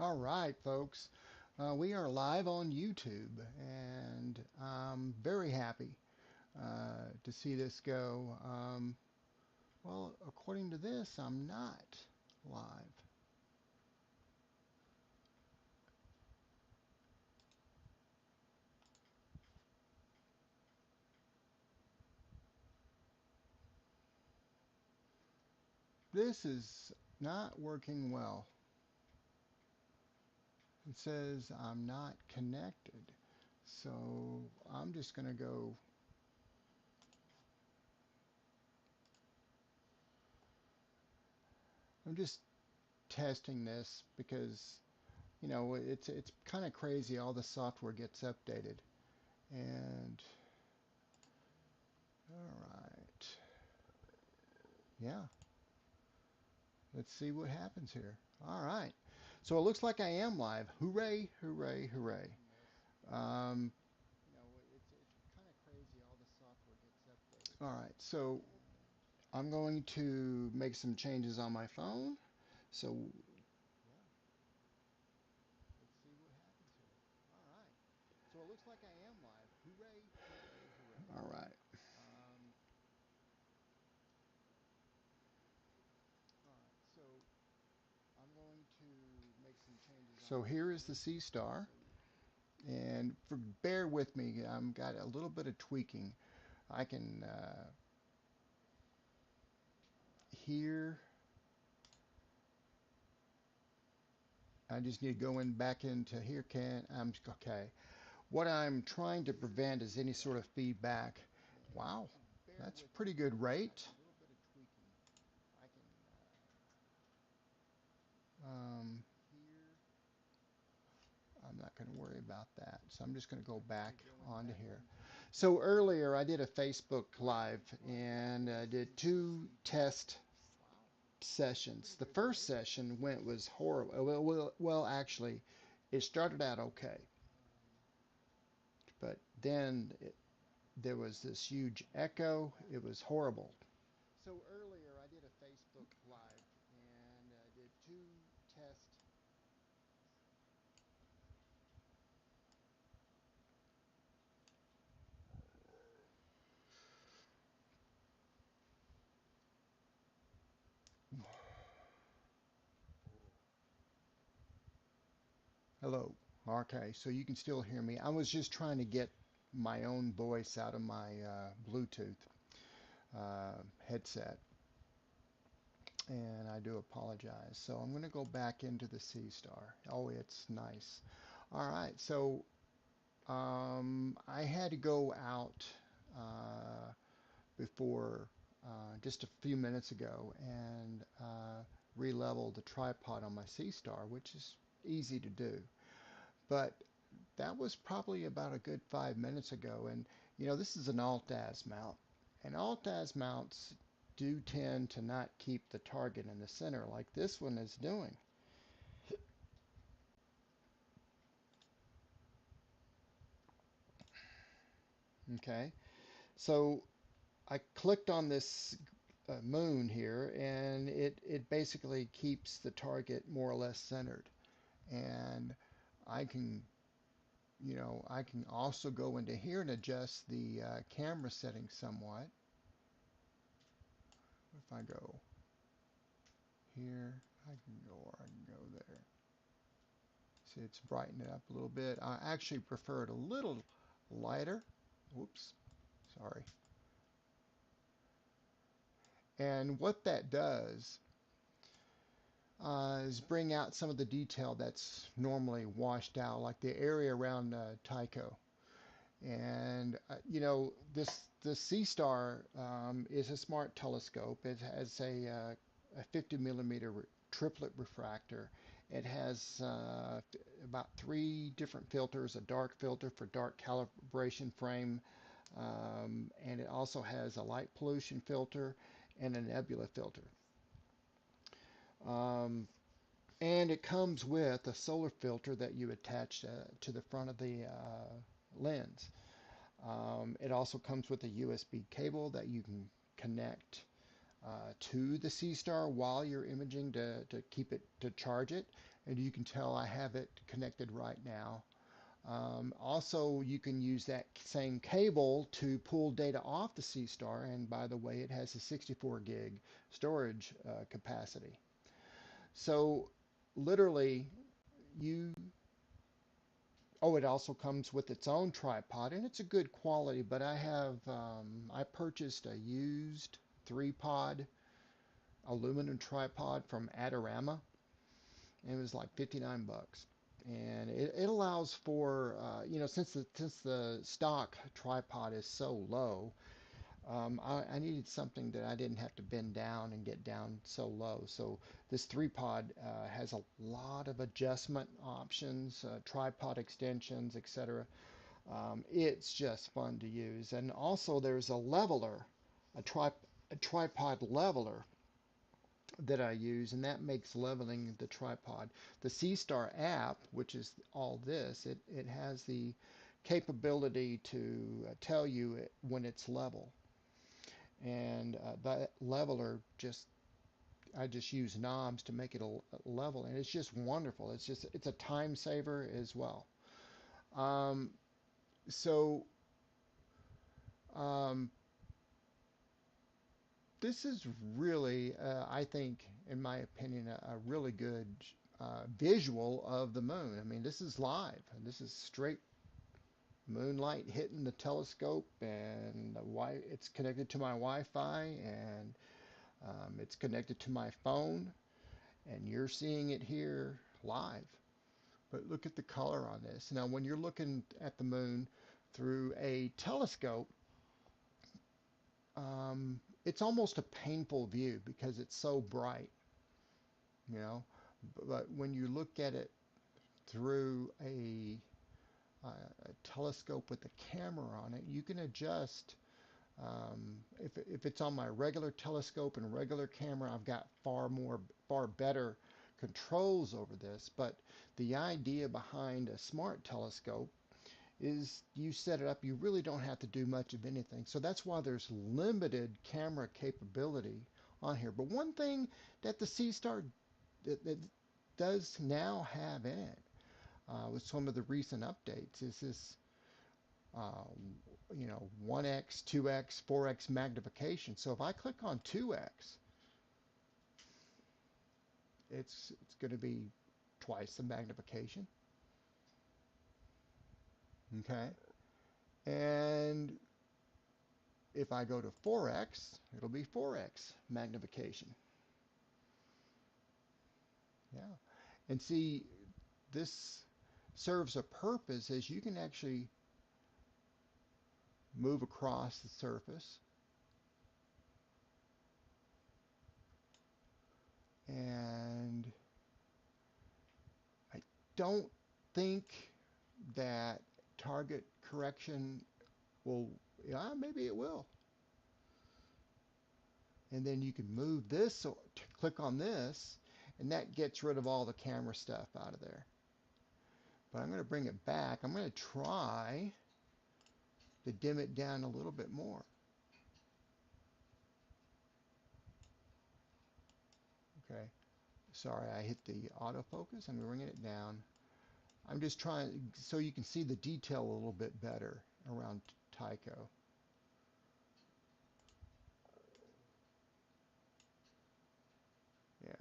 All right, folks. We are live on YouTube, and I'm very happy to see this go. Well, according to this, I'm not live. This is not working well. It says I'm not connected. So I'm just going to go. I'm just testing this because, it's kind of crazy. All the software gets updated. And all right. Yeah, let's see what happens here. All right. So it looks like I am live. Hooray, hooray, hooray. Um, it's kind of crazy. All the software gets updated. All right. So I'm going to make some changes on my phone. So yeah, let's see what happens here. All right. So it looks like I am live. Hooray, hooray, hooray. All right. All right. So I'm going to make some changes. So here is the Seestar. And bear with me, I've got a little bit of tweaking. I can hear. I just need to go in back into here. I'm okay. What I'm trying to prevent is any sort of feedback. Wow, that's a pretty good rate. Um, I'm not going to worry about that. So I'm just going to go back onto here. So earlier I did a Facebook Live and did two test sessions. The first session went was horrible. Well, actually, it started out okay, but then there was this huge echo. It was horrible. So earlier I did a Facebook Live and did two test. Hello. Okay, so you can still hear me. I was just trying to get my own voice out of my Bluetooth headset, and I do apologize. So I'm going to go back into the Seestar. Oh, it's nice. All right, so I had to go out uh, before just a few minutes ago and re-level the tripod on my Seestar, which is easy to do. But that was probably about a good 5 minutes ago. And this is an alt-az mount, and alt-az mounts do tend to not keep the target in the center like this one is doing. Okay, so I clicked on this moon here, and it basically keeps the target more or less centered. And I can, I can also go into here and adjust the camera settings somewhat. If I go here, I can go, or I can go there. See, it's brightened it up a little bit. I actually prefer it a little lighter. Whoops, sorry. And what that does is bring out some of the detail that's normally washed out, like the area around Tycho. And this the Seestar is a smart telescope. It has a 50 millimeter triplet refractor. It has about three different filters: a dark filter for dark calibration frame, and it also has a light pollution filter and a nebula filter. Um, and it comes with a solar filter that you attach to the front of the lens. It also comes with a USB cable that you can connect to the Seestar while you're imaging to keep it to charge it. and you can tell I have it connected right now. Also, you can use that same cable to pull data off the Seestar, and by the way, it has a 64 gig storage capacity. So literally, you oh, it also comes with its own tripod, and it's a good quality. But I purchased a used 3-pod aluminum tripod from Adorama, and it was like 59 bucks. And it allows for, since the stock tripod is so low, I needed something that I didn't have to bend down and get down so low. So this 3-pod has a lot of adjustment options, tripod extensions, etc. It's just fun to use. And also there's a leveler, a, tri a tripod leveler that I use, and that makes leveling the tripod. The Seestar app, which is all this, it has the capability to tell you when it's level. And that leveler I just use knobs to make it a level, and it's just wonderful. It's a time saver as well. Um, so um, this is really, I think, in my opinion, a really good visual of the moon. I mean, this is live. This is straight moonlight hitting the telescope, and it's connected to my Wi-Fi, and it's connected to my phone, and you're seeing it here live. But look at the color on this. Now, when you're looking at the moon through a telescope, it's almost a painful view because it's so bright, you know. But when you look at it through a telescope with a camera on it, you can adjust. If it's on my regular telescope and regular camera, I've got far better controls over this. But the idea behind a smart telescope is you set it up, you really don't have to do much of anything. So that's why there's limited camera capability on here. But one thing that the Seestar that does now have in it with some of the recent updates is this uh, 1x, 2x, 4x magnification. So if I click on 2x, it's going to be twice the magnification. Okay. And if I go to 4x, it'll be 4x magnification. Yeah. And see, this serves a purpose as you can actually move across the surface, and I don't think that target correction will, yeah, maybe it will. And then you can move this, so to click on this, and that gets rid of all the camera stuff out of there. But I'm going to bring it back. I'm going to try to dim it down a little bit more. Okay. Sorry, I hit the autofocus. I'm bringing it down. I'm just trying so you can see the detail a little bit better around Tycho. Yeah.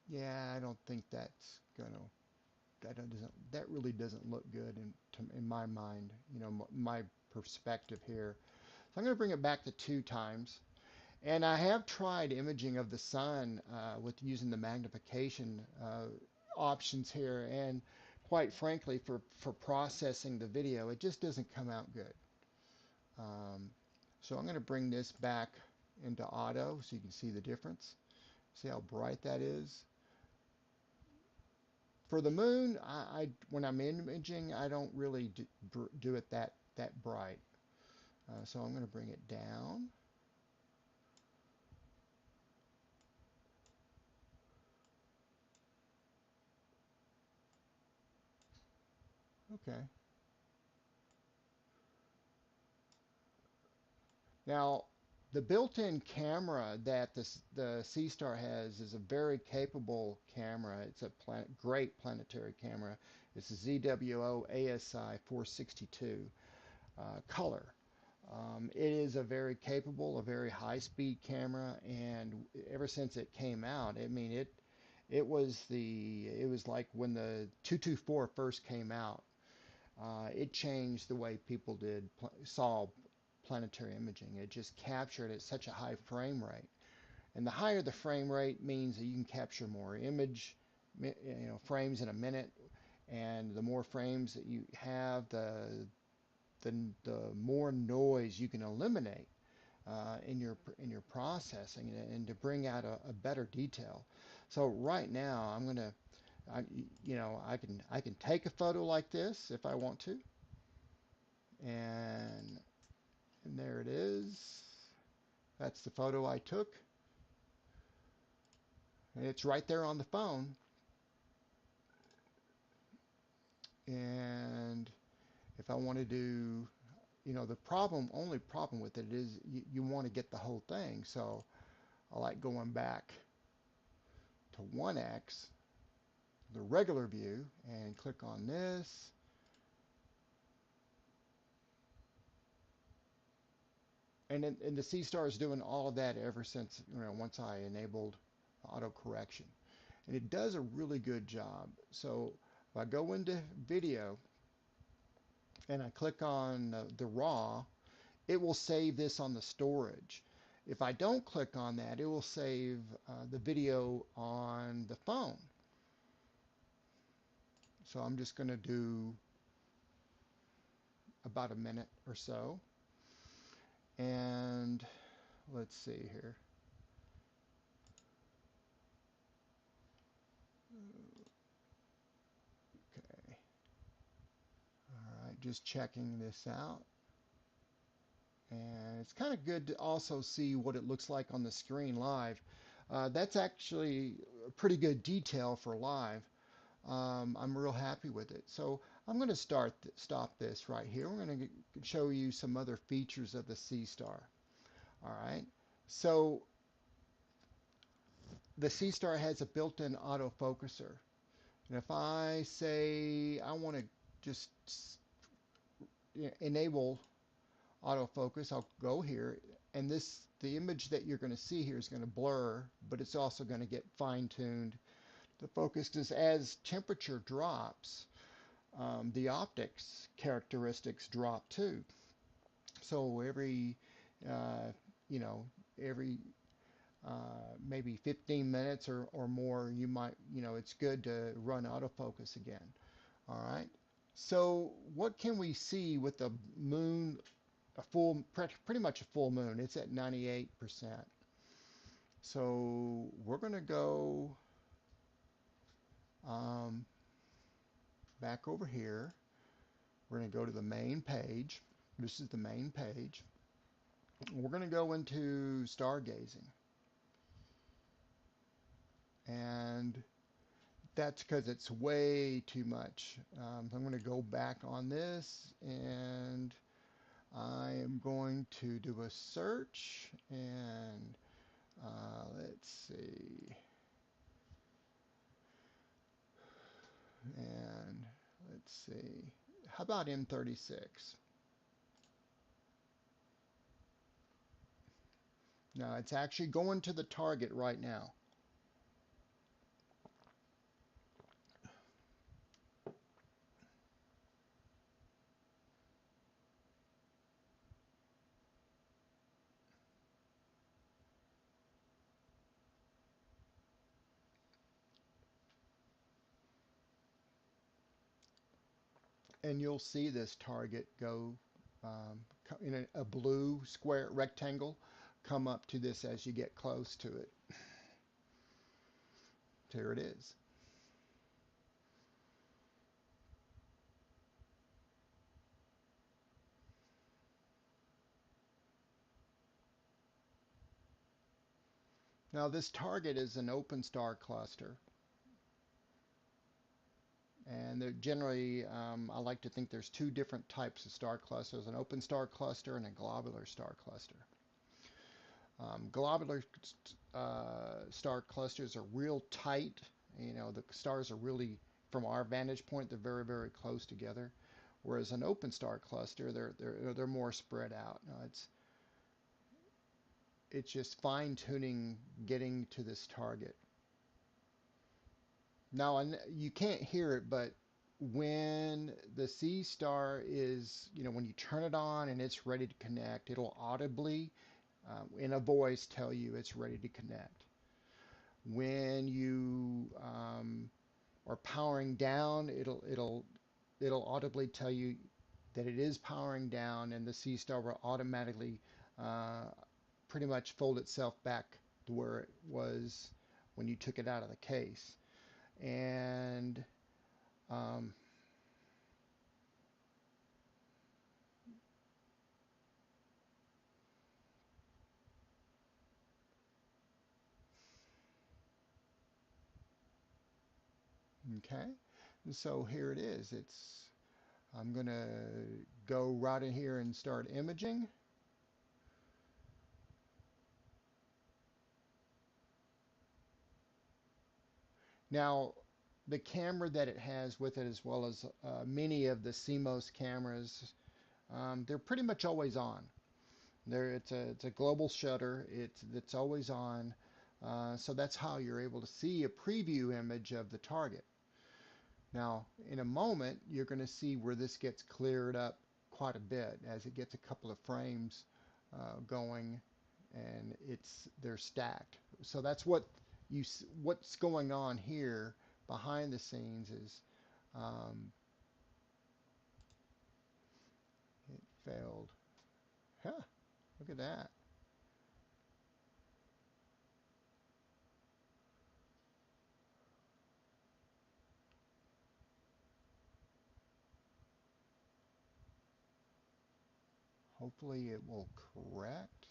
Yeah, I don't think that's gonna that really doesn't look good in my mind, my perspective here. So I'm going to bring it back to 2 times. And I have tried imaging of the sun with using the magnification options here, and quite frankly, for processing the video, it just doesn't come out good. So I'm going to bring this back into auto so you can see the difference. See how bright that is? For the moon, when I'm imaging, I don't really do it that bright. So I'm going to bring it down. Okay. Now, the built-in camera that the Seestar has is a very capable camera. It's a great planetary camera. It's a ZWO ASI 462 color. It is a very capable, a very high-speed camera, and ever since it came out, I mean it was like when the 224 first came out. It changed the way people saw planetary imaging. It just captured at such a high frame rate. And the higher the frame rate means that you can capture more image, frames in a minute. And the more frames that you have, the more noise you can eliminate in your processing and to bring out a better detail. So right now, I, I can take a photo like this if I want to, and there it is. That's the photo I took. And it's right there on the phone. And if I want to do, the only problem with it is you want to get the whole thing. So I like going back to 1x, the regular view, and click on this. And the Seestar is doing all of that ever since, once I enabled auto correction. And it does a really good job. So if I go into video and I click on the raw, it will save this on the storage. If I don't click on that, it will save the video on the phone. So I'm just going to do about a minute or so. And let's see here. Okay. All right, just checking this out. And it's kind of good to also see what it looks like on the screen live. That's actually a pretty good detail for live. I'm real happy with it. So I'm going to stop this right here. We're going to show you some other features of the Seestar. All right. So the Seestar has a built-in autofocuser. And if I say I want to just enable autofocus, I'll go here, and the image that you're going to see here is going to blur, but it's also going to get fine-tuned. The focus is as temperature drops, the optics characteristics drop too. So uh, you know, every maybe 15 minutes or more, you might, it's good to run autofocus again. All right. So what can we see with the moon? Pretty much a full moon. It's at 98%. So we're going to go um, back over here. We're going to go to the main page. This is the main page. We're going to go into stargazing. And that's because it's way too much. I'm going to go back on this and I am going to do a search and let's see. And let's see. How about M36? Now it's actually going to the target right now. And you'll see this target go in a blue square rectangle come up to this as you get close to it. There it is. Now this target is an open star cluster, And they're generally, I like to think there's two different types of star clusters, an open star cluster and a globular star cluster. Globular star clusters are real tight. You know, the stars are really, from our vantage point, they're very, very close together. Whereas an open star cluster, they're more spread out. It's just fine tuning getting to this target. Now, you can't hear it, but when the C star is, you know, when you turn it on and it's ready to connect, it'll audibly, in a voice, tell you it's ready to connect. When you are powering down, it'll audibly tell you that it is powering down, and the C star will automatically uh, pretty much fold itself back to where it was when you took it out of the case. And um, okay, and so here it is. I'm gonna go right in here and start imaging. Now, the camera that it has with it, as well as many of the CMOS cameras, they're pretty much always on. It's a global shutter. It's always on. So that's how you're able to see a preview image of the target. Now, in a moment, you're going to see where this gets cleared up quite a bit as it gets a couple of frames going, and they're stacked. So that's what's going on here behind the scenes is um, it failed. Huh, look at that. Hopefully it will correct.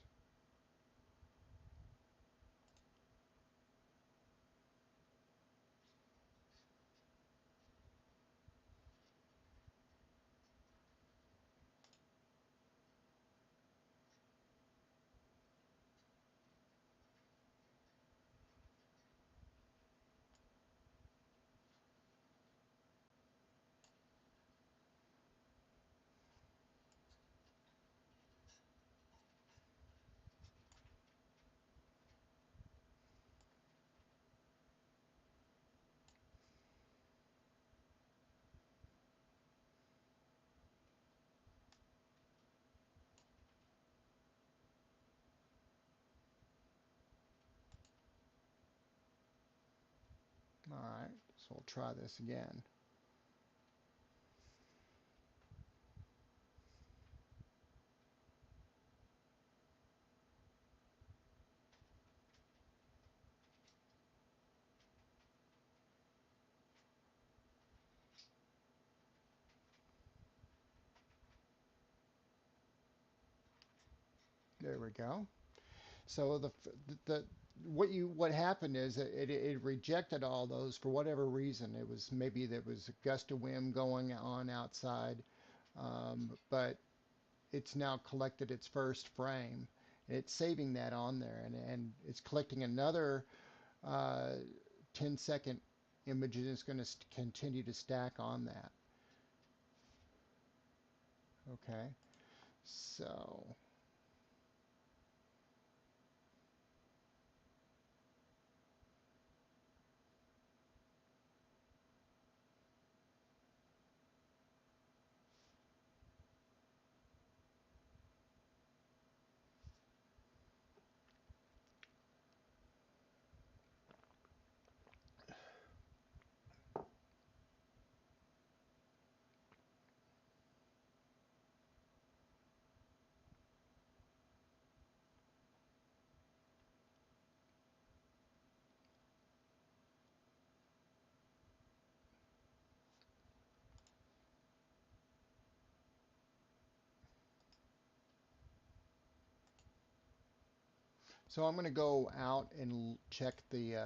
All right, so we'll try this again. There we go. So the what happened is it rejected all those for whatever reason. It was maybe there was a gust of wind going on outside, but it's now collected its first frame. It's saving that on there, and it's collecting another uh, 10-second image, and it's going to continue to stack on that. Okay, so I'm going to go out and check the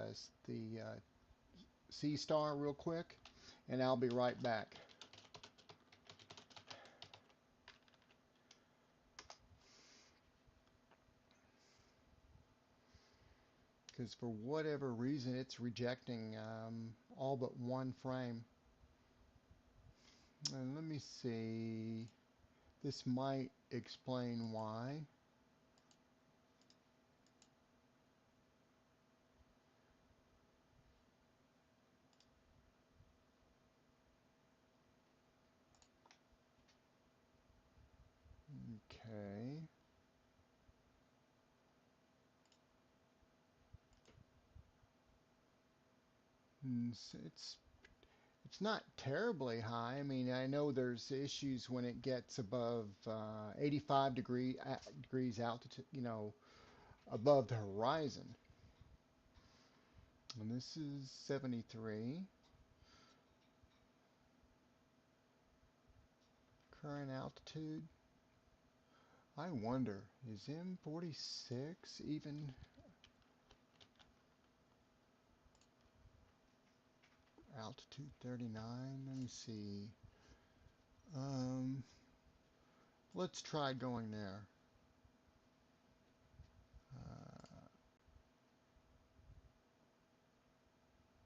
C star real quick, and I'll be right back. Because for whatever reason, it's rejecting all but one frame. And let me see. This might explain why. Okay. It's not terribly high. I mean, I know there's issues when it gets above 85 degrees altitude, above the horizon. And this is 73. Current altitude. I wonder, is M46 even altitude 39? Let me see. Um, let's try going there. Uh,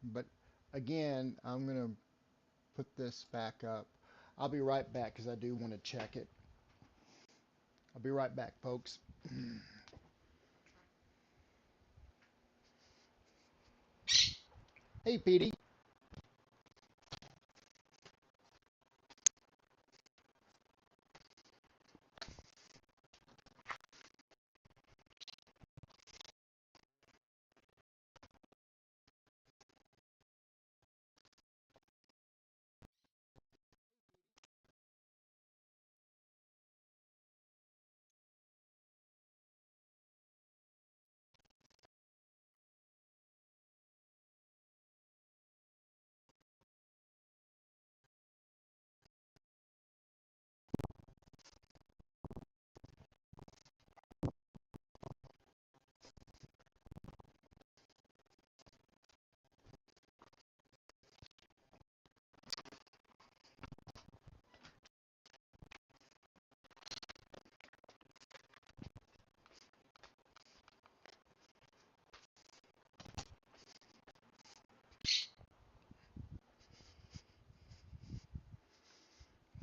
but again, I'm going to put this back up. I'll be right back because I do want to check it. I'll be right back, folks. Hey, Petey.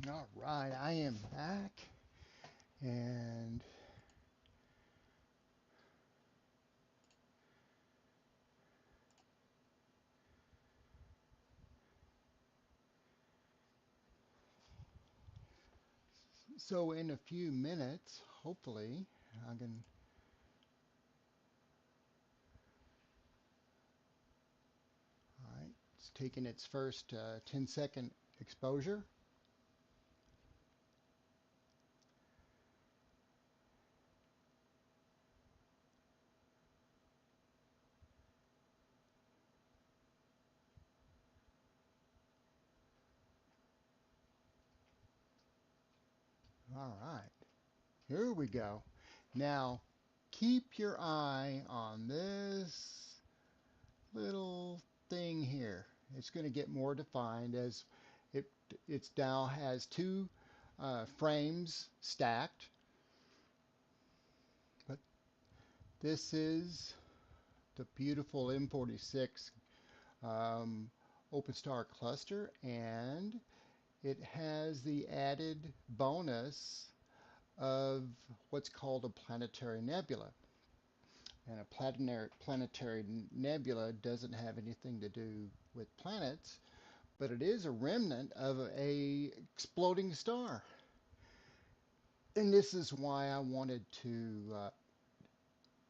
All right, I am back, and so in a few minutes, hopefully, I can. All right, it's taking its first 10-second exposure. All right, here we go. Now, keep your eye on this little thing here. It's going to get more defined as it it's now has two frames stacked, but this is the beautiful M46 um, OpenStar cluster, and it has the added bonus of what's called a planetary nebula. And a planetary nebula doesn't have anything to do with planets, but it is a remnant of a exploding star. And this is why I wanted to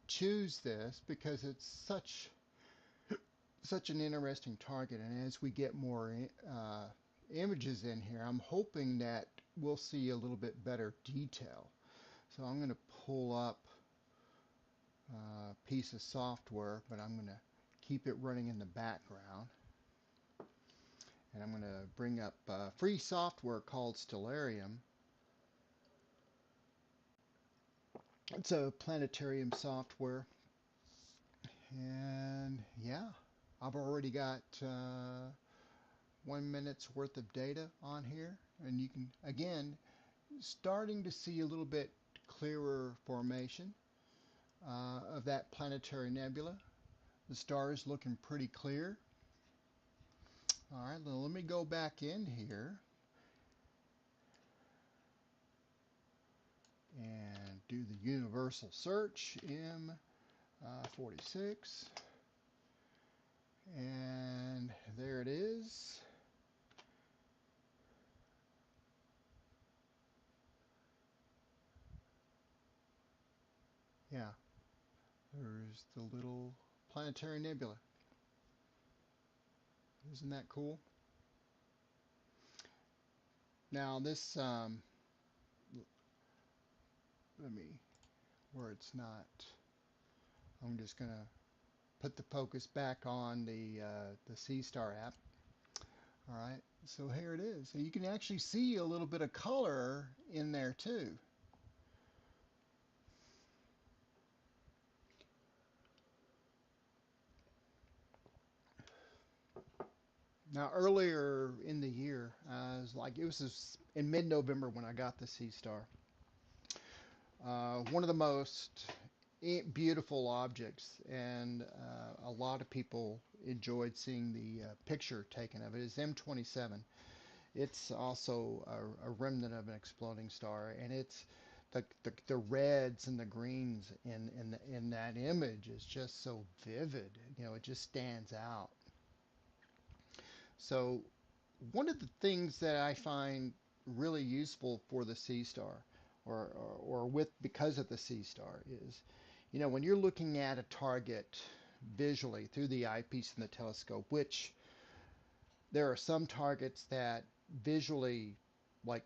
choose this, because it's such an interesting target. And as we get more images in here, I'm hoping that we'll see a little bit better detail. So I'm going to pull up a piece of software, but I'm going to keep it running in the background. And I'm going to bring up free software called Stellarium. It's a planetarium software. And yeah, I've already got 1 minute's worth of data on here, and you can, again, starting to see a little bit clearer formation of that planetary nebula. The star is looking pretty clear. All right, let me go back in here and do the universal search, M46, and there it is. Yeah, there's the little planetary nebula. Isn't that cool? Now this, let me, where it's not, I'm just gonna put the focus back on the Seestar app. All right, so here it is. So you can actually see a little bit of color in there too. Now earlier in the year, it was in mid-November when I got the Seestar. One of the most beautiful objects, and a lot of people enjoyed seeing the picture taken of it, is M27. It's also a remnant of an exploding star, and it's the reds and the greens in that image is just so vivid. You know, it just stands out. So one of the things that I find really useful for the Seestar, or with because of the Seestar, is, you know, when you're looking at a target visually through the eyepiece in the telescope, which there are some targets that visually, like,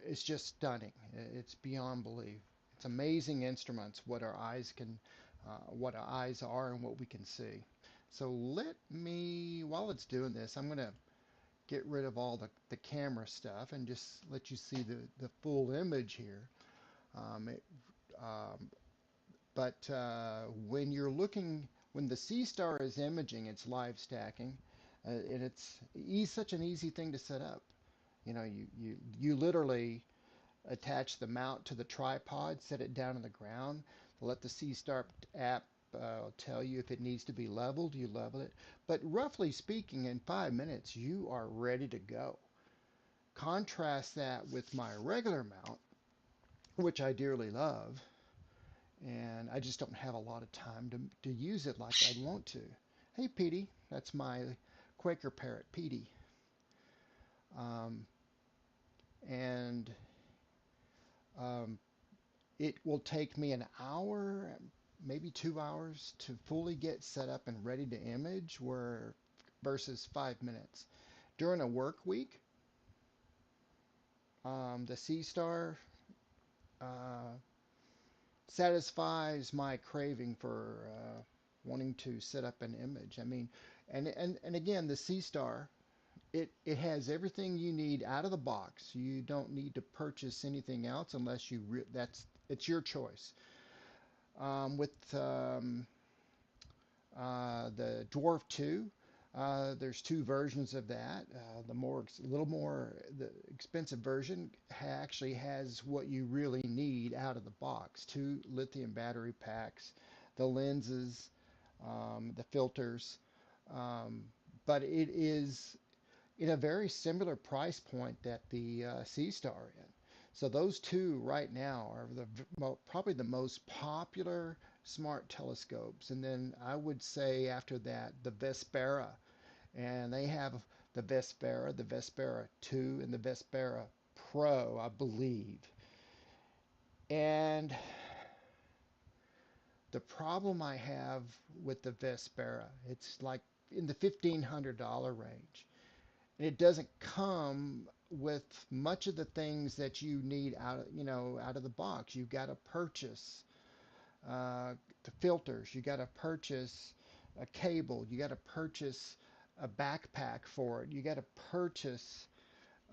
it's just stunning. It's beyond belief. It's amazing instruments what our eyes can, what our eyes are and what we can see. So let me, while it's doing this, I'm going to get rid of all the camera stuff and just let you see the full image here. Um, it, um, but when you're looking, when the Seestar is imaging, it's live stacking, and it's such an easy thing to set up. You know, you literally attach the mount to the tripod, set it down on the ground, let the Seestar app tell you if it needs to be leveled, you level it. But roughly speaking, in 5 minutes, you are ready to go. Contrast that with my regular mount, which I dearly love, and I just don't have a lot of time to use it like I'd want to. Hey, Petey, that's my Quaker parrot, Petey. Um, and um, it will take me an hour, maybe 2 hours to fully get set up and ready to image, where versus 5 minutes. During a work week, the Seestar uh, satisfies my craving for wanting to set up an image. I mean, and again, the Seestar, it has everything you need out of the box. You don't need to purchase anything else unless it's your choice. With the Dwarf 2, there's two versions of that. The expensive version actually has what you really need out of the box: two lithium battery packs, the lenses, the filters. Um, but it is in a very similar price point that the Seestar in. So those two right now are probably the most popular smart telescopes. And then I would say after that, the Vespera. And they have the Vespera 2, and the Vespera Pro, I believe. And the problem I have with the Vespera, it's like in the $1,500 range. And it doesn't come with much of the things that you need out of the box. You've got to purchase the filters. You got to purchase a cable. You got to purchase a backpack for it. You got to purchase,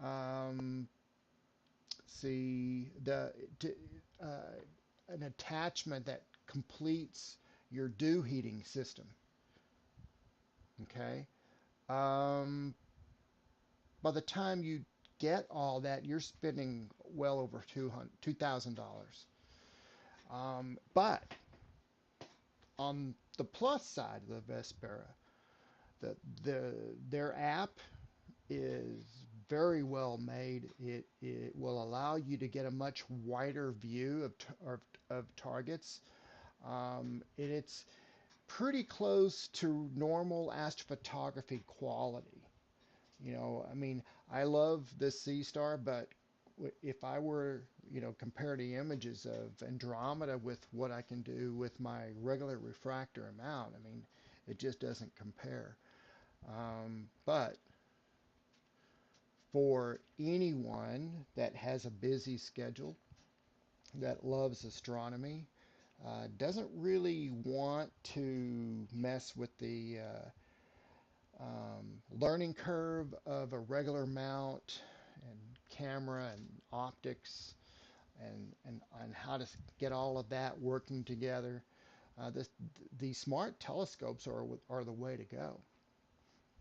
um, see the uh, an attachment that completes your dew heating system. Okay. Um, by the time you get all that, you're spending well over $2,000. But on the plus side of the Vespera, their app is very well made. It will allow you to get a much wider view of targets. And it's pretty close to normal astrophotography quality. I mean, I love the Seestar, but if I were, comparing images of Andromeda with what I can do with my regular refractor mount, I mean, it just doesn't compare. But for anyone that has a busy schedule, that loves astronomy, doesn't really want to mess with the learning curve of a regular mount and camera and optics and how to get all of that working together. The smart telescopes are the way to go.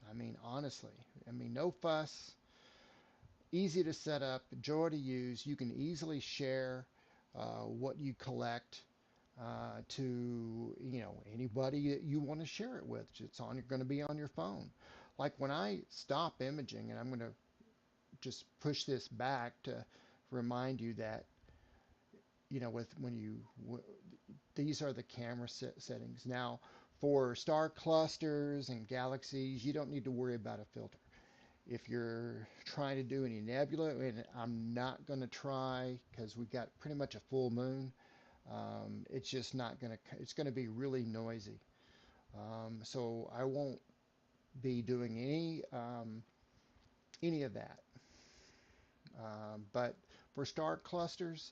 I mean, honestly, I mean, no fuss, easy to set up, joy to use. You can easily share what you collect to anybody that you want to share it with. It's going to be on your phone. Like when I stop imaging, and I'm going to just push this back to remind you that with when you these are the camera settings. Now, for star clusters and galaxies, you don't need to worry about a filter. If you're trying to do any nebula, and I'm not going to try because we've got pretty much a full moon, it's just not going to, it's going to be really noisy. So I won't be doing any of that. But for star clusters,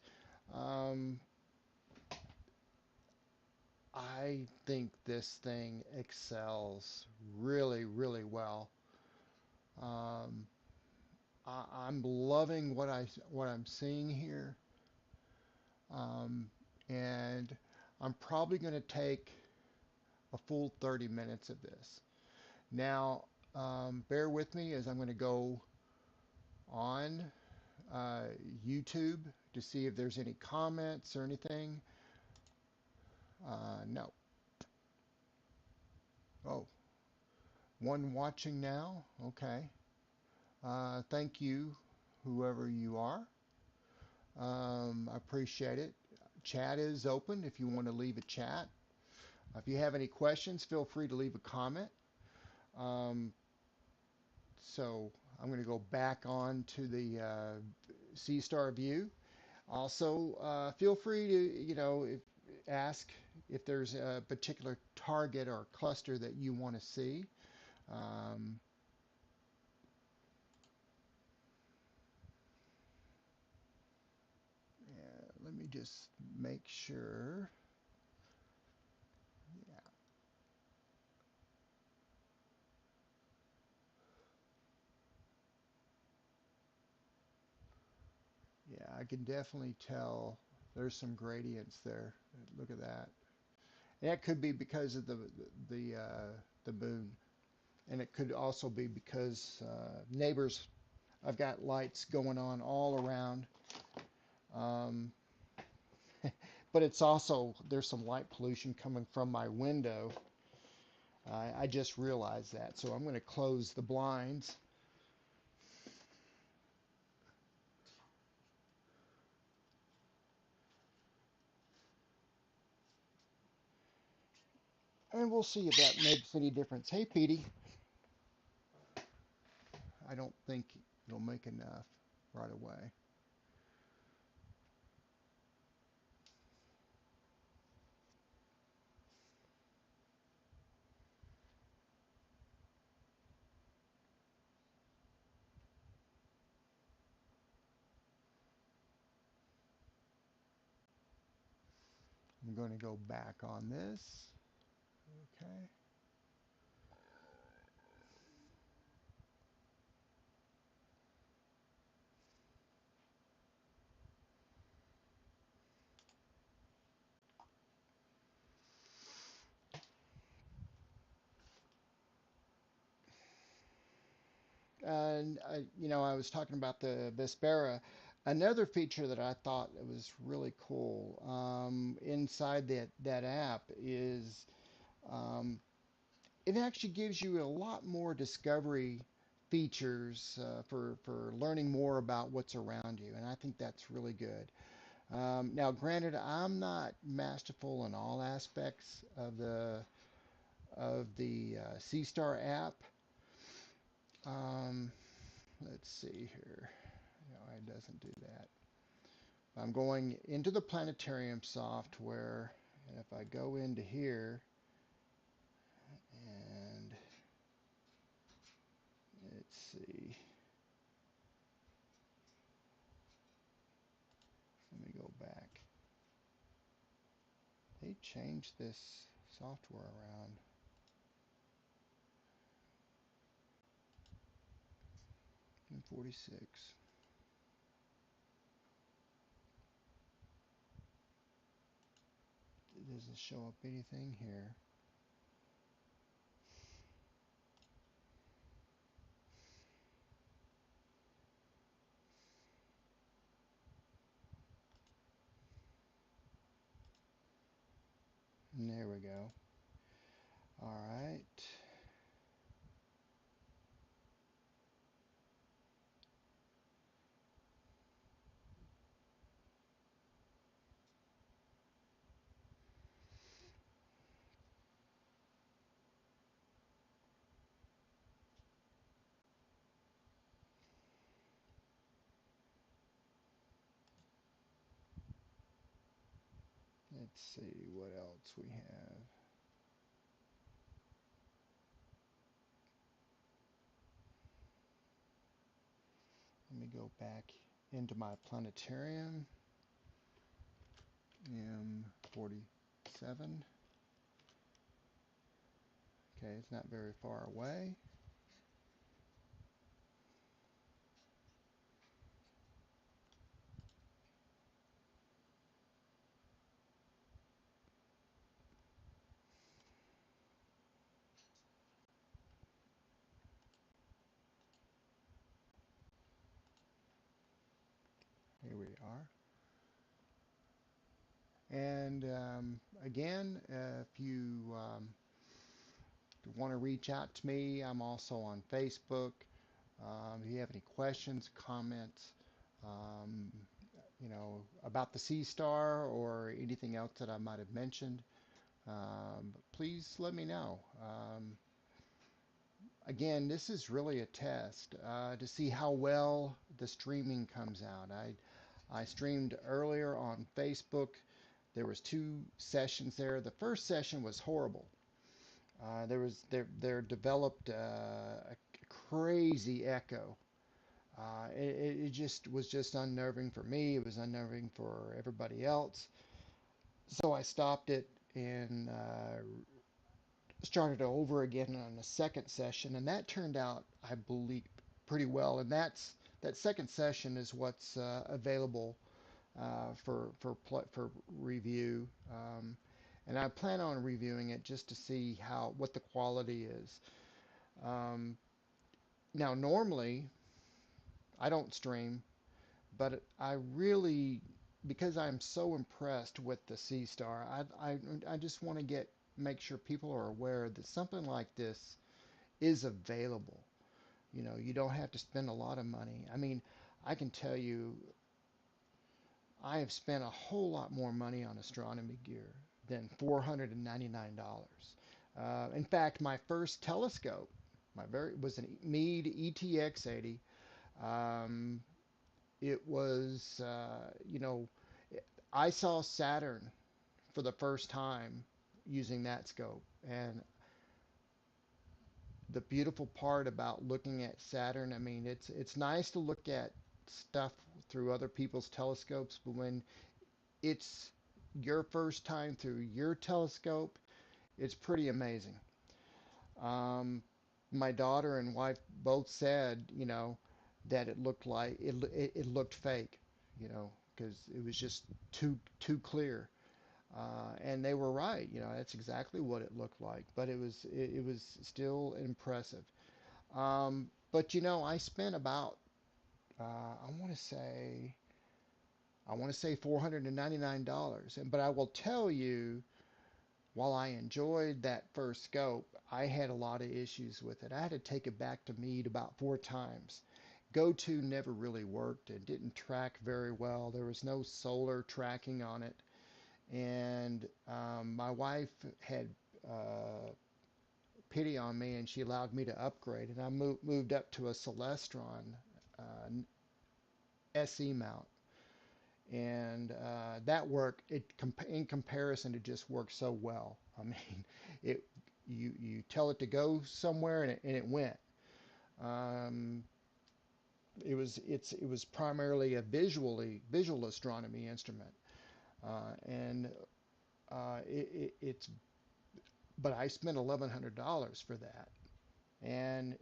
um, I think this thing excels really, really well. Um, I'm loving what I'm seeing here, and I'm probably going to take a full 30 minutes of this. Now, bear with me as I'm going to go on uh, YouTube to see if there's any comments or anything. No. Oh, one watching now. Okay. Thank you, whoever you are. I appreciate it. Chat is open if you want to leave a chat. If you have any questions, feel free to leave a comment. Um, so I'm going to go back on to the Seestar view. Also, feel free to, ask if there's a particular target or cluster that you want to see. Um, yeah, let me just make sure. Yeah, yeah, I can definitely tell there's some gradients there. Look at that. And that could be because of the moon, and it could also be because neighbors. I've got lights going on all around. Um, but it's also, there's some light pollution coming from my window. I just realized that. So I'm going to close the blinds. And we'll see if that makes any difference. Hey, Petey, I don't think it'll make enough right away. I'm going to go back on this. Okay. And I was talking about the Vespera. Another feature that I thought was really cool inside that app is um, it actually gives you a lot more discovery features for learning more about what's around you, and I think that's really good. Now, granted, I'm not masterful in all aspects of the Seestar app. Um, let's see here. No, it doesn't do that. I'm going into the planetarium software, and if I go into here and let's see, let me go back. They changed this software around. 46. It doesn't show up anything here. And there we go. All right. Let's see what else we have. Let me go back into my planetarium. M47. Okay, it's not very far away. Here we are. And again, if you want to reach out to me, I'm also on Facebook. If you have any questions, comments, um, about the Sea Star or anything else that I might have mentioned, please let me know. Again, this is really a test to see how well the streaming comes out. I streamed earlier on Facebook. There was two sessions there. The first session was horrible. There developed a crazy echo. It just was just unnerving for me. It was unnerving for everybody else. So I stopped it and started over again on the second session, and that turned out, I believe, pretty well. And that second session is what's available for review. And I plan on reviewing it just to see what the quality is. Um, Now, normally I don't stream, but I really, because I'm so impressed with the Sea Star, I just want to make sure people are aware that something like this is available. You don't have to spend a lot of money. I mean, I can tell you, I have spent a whole lot more money on astronomy gear than $499. In fact, my first telescope, was an Meade ETX 80. Um, it was, I saw Saturn for the first time using that scope, and the beautiful part about looking at Saturn, I mean, it's nice to look at stuff through other people's telescopes, but when it's your first time through your telescope, it's pretty amazing. Um, my daughter and wife both said, that it looked like it looked fake, because it was just too clear. And they were right, that's exactly what it looked like. But it was still impressive. But I spent about I want to say $499. And but I will tell you, while I enjoyed that first scope, I had a lot of issues with it. I had to take it back to Mead about 4 times. Go to never really worked. It didn't track very well. There was no solar tracking on it. And my wife had uh, pity on me and she allowed me to upgrade. And I moved up to a Celestron uh, SE mount. And that work, in comparison, it just works so well. I mean, it you tell it to go somewhere and it went. Um, it was primarily a visual astronomy instrument, and it's but I spent $1,100 for that. And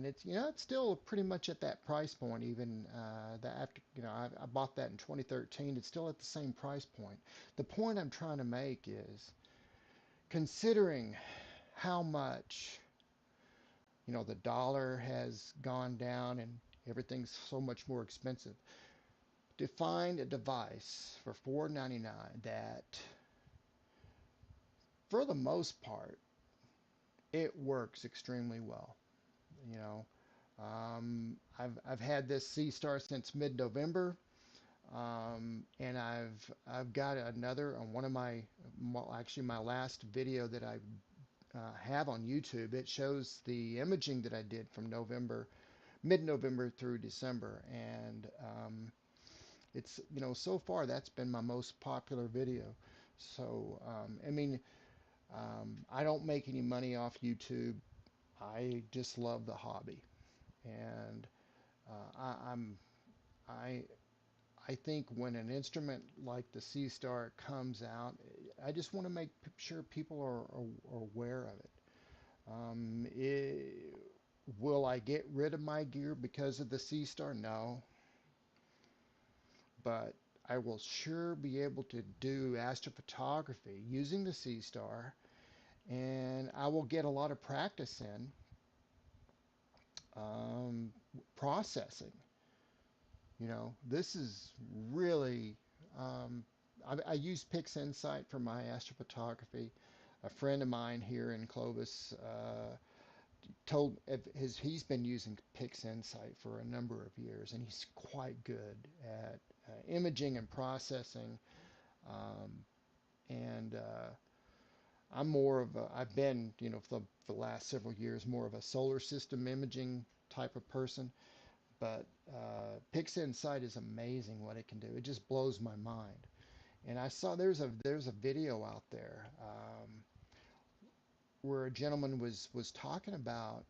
it's still pretty much at that price point. Even that after I bought that in 2013, it's still at the same price point. The point I'm trying to make is, considering how much the dollar has gone down and everything's so much more expensive, to find a device for $499 that, for the most part, it works extremely well. You know, I've had this Seestar since mid-November, and I've got another on one of actually my last video that I have on YouTube. It shows the imaging that I did from mid-November through December, and it's so far that's been my most popular video. So I mean, I don't make any money off YouTube. I just love the hobby, and I'm I I think when an instrument like the Seastar comes out, I just want to make sure people are aware of it. Will I get rid of my gear because of the Seastar? No, but I will sure be able to do astrophotography using the Seastar, and I will get a lot of practice in um, processing. This is really, um, I use PixInsight for my astrophotography. A friend of mine here in Clovis he's been using PixInsight for a number of years, and he's quite good at imaging and processing. Um, and I've been, for the last several years, more of a solar system imaging type of person. But PixInsight is amazing what it can do. It just blows my mind. And I saw there's a video out there where a gentleman was talking about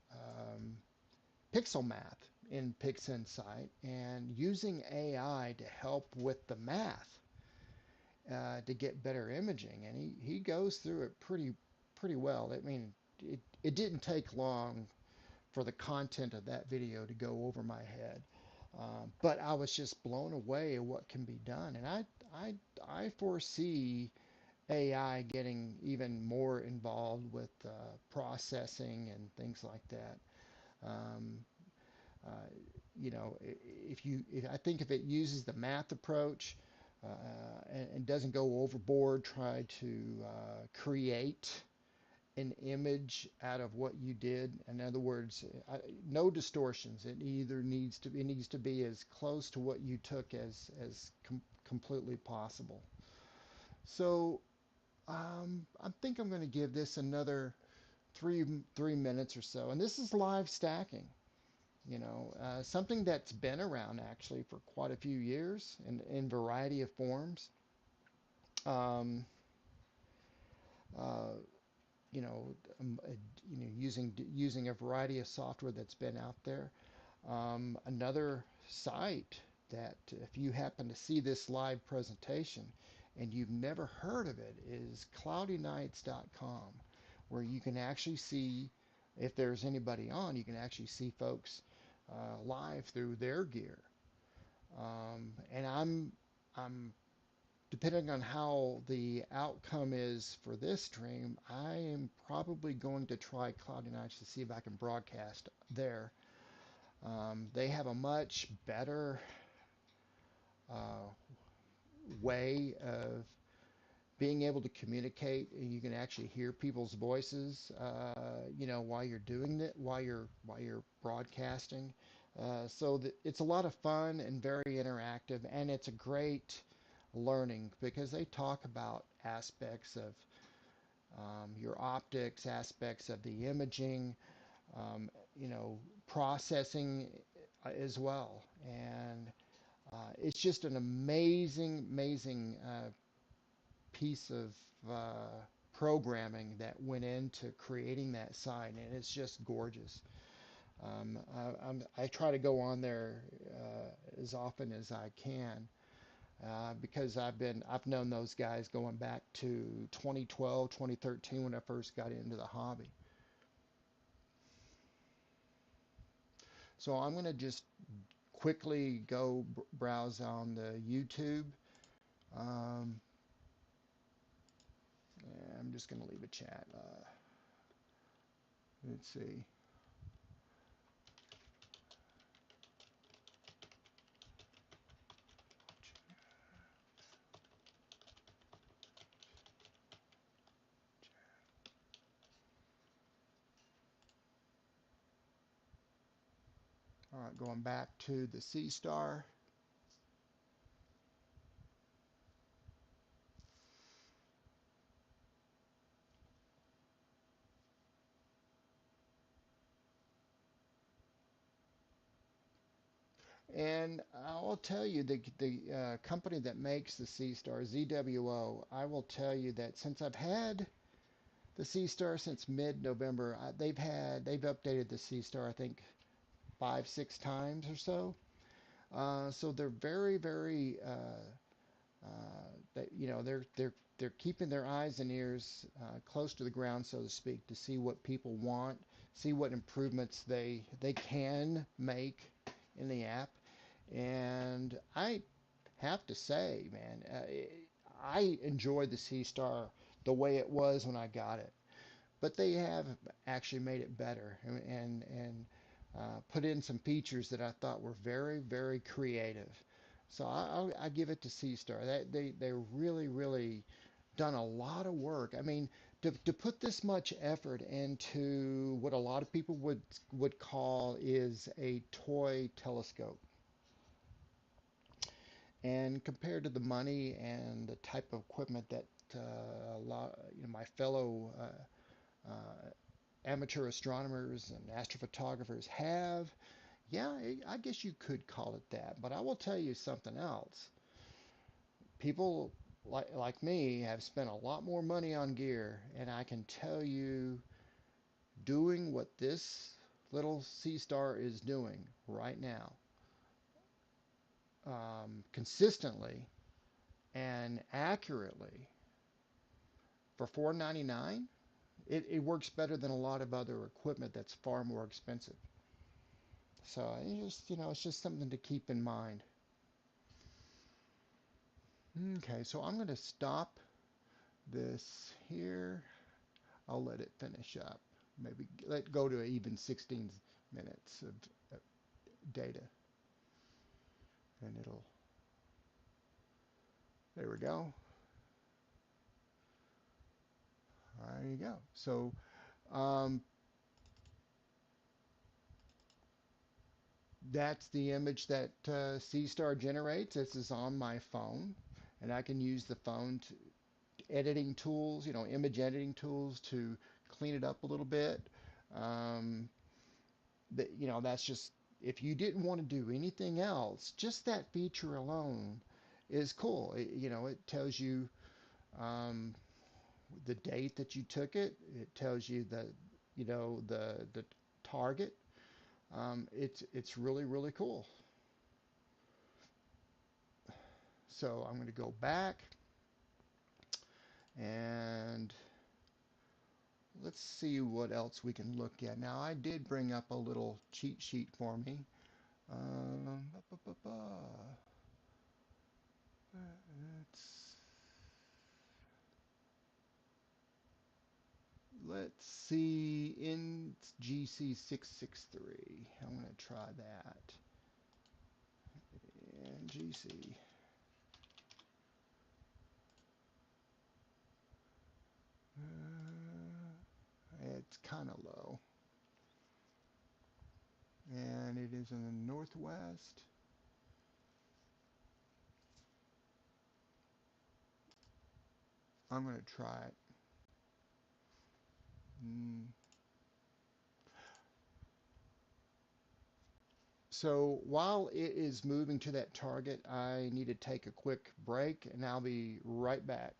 pixel math in PixInsight and using AI to help with the math to get better imaging. And he goes through it pretty well. I mean, it didn't take long for the content of that video to go over my head. But I was just blown away at what can be done. And I foresee AI getting even more involved with processing and things like that. Um, uh, I think if it uses the math approach and doesn't go overboard, try to create an image out of what you did. In other words, no distortions. It needs to be as close to what you took as completely possible. So I think I'm going to give this another three minutes or so. And this is live stacking. Something that's been around actually for quite a few years in variety of forms. Um, uh, you know, using a variety of software that's been out there. Another site that, if you happen to see this live presentation and you've never heard of it, is cloudynights.com, where you can actually see, if there's anybody on, you can actually see folks live through their gear. And I'm depending on how the outcome is for this stream, I am probably going to try Cloudy Nights to see if I can broadcast there. They have a much better uh, way of being able to communicate. You can actually hear people's voices, while you're doing it, while you're broadcasting. It's a lot of fun and very interactive, and it's a great learning because they talk about aspects of your optics, aspects of the imaging, um, you know, processing as well. And it's just an amazing, amazing piece of programming that went into creating that site, and it's just gorgeous. I try to go on there as often as I can because I've known those guys going back to 2012, 2013 when I first got into the hobby. So I'm going to just quickly go browse on the YouTube. Um, I'm just going to leave a chat. Let's see. All right, going back to the Seestar. And I will tell you, the company that makes the Seestar, ZWO, I will tell you that since I've had the Seestar since mid-November, they've updated the Seestar, I think 5, 6 times or so. So they're very, very they're keeping their eyes and ears close to the ground, so to speak, to see what people want, see what improvements they can make in the app. And I have to say, man, I enjoyed the C Star the way it was when I got it, but they have actually made it better and put in some features that I thought were very, very creative. So I give it to C Star. They really, really done a lot of work. I mean, to put this much effort into what a lot of people would call is a toy telescope. And compared to the money and the type of equipment that a lot, my fellow amateur astronomers and astrophotographers have, yeah, I guess you could call it that. But I will tell you something else. People like me have spent a lot more money on gear, and I can tell you, doing what this little Sea Star is doing right now, consistently and accurately for $499, it works better than a lot of other equipment that's far more expensive. So it's just something to keep in mind. Okay, so I'm going to stop this here. I'll let it finish up. Maybe let go to even 16 minutes of data, and there we go. There you go. So um, that's the image that Seestar generates. This is on my phone, and I can use the phone to editing tools, image editing tools to clean it up a little bit. Um, that's just, if you didn't want to do anything else, just that feature alone is cool. It tells you um, the date that you took it. It tells you the target. It's really, really cool. So I'm going to go back and let's see what else we can look at. Now, I did bring up a little cheat sheet for me. Um, ba, ba, ba, ba. let's see, NGC 663. I'm going to try that. NGC. It's kind of low. And it is in the northwest. I'm going to try it. So while it is moving to that target, I need to take a quick break and I'll be right back.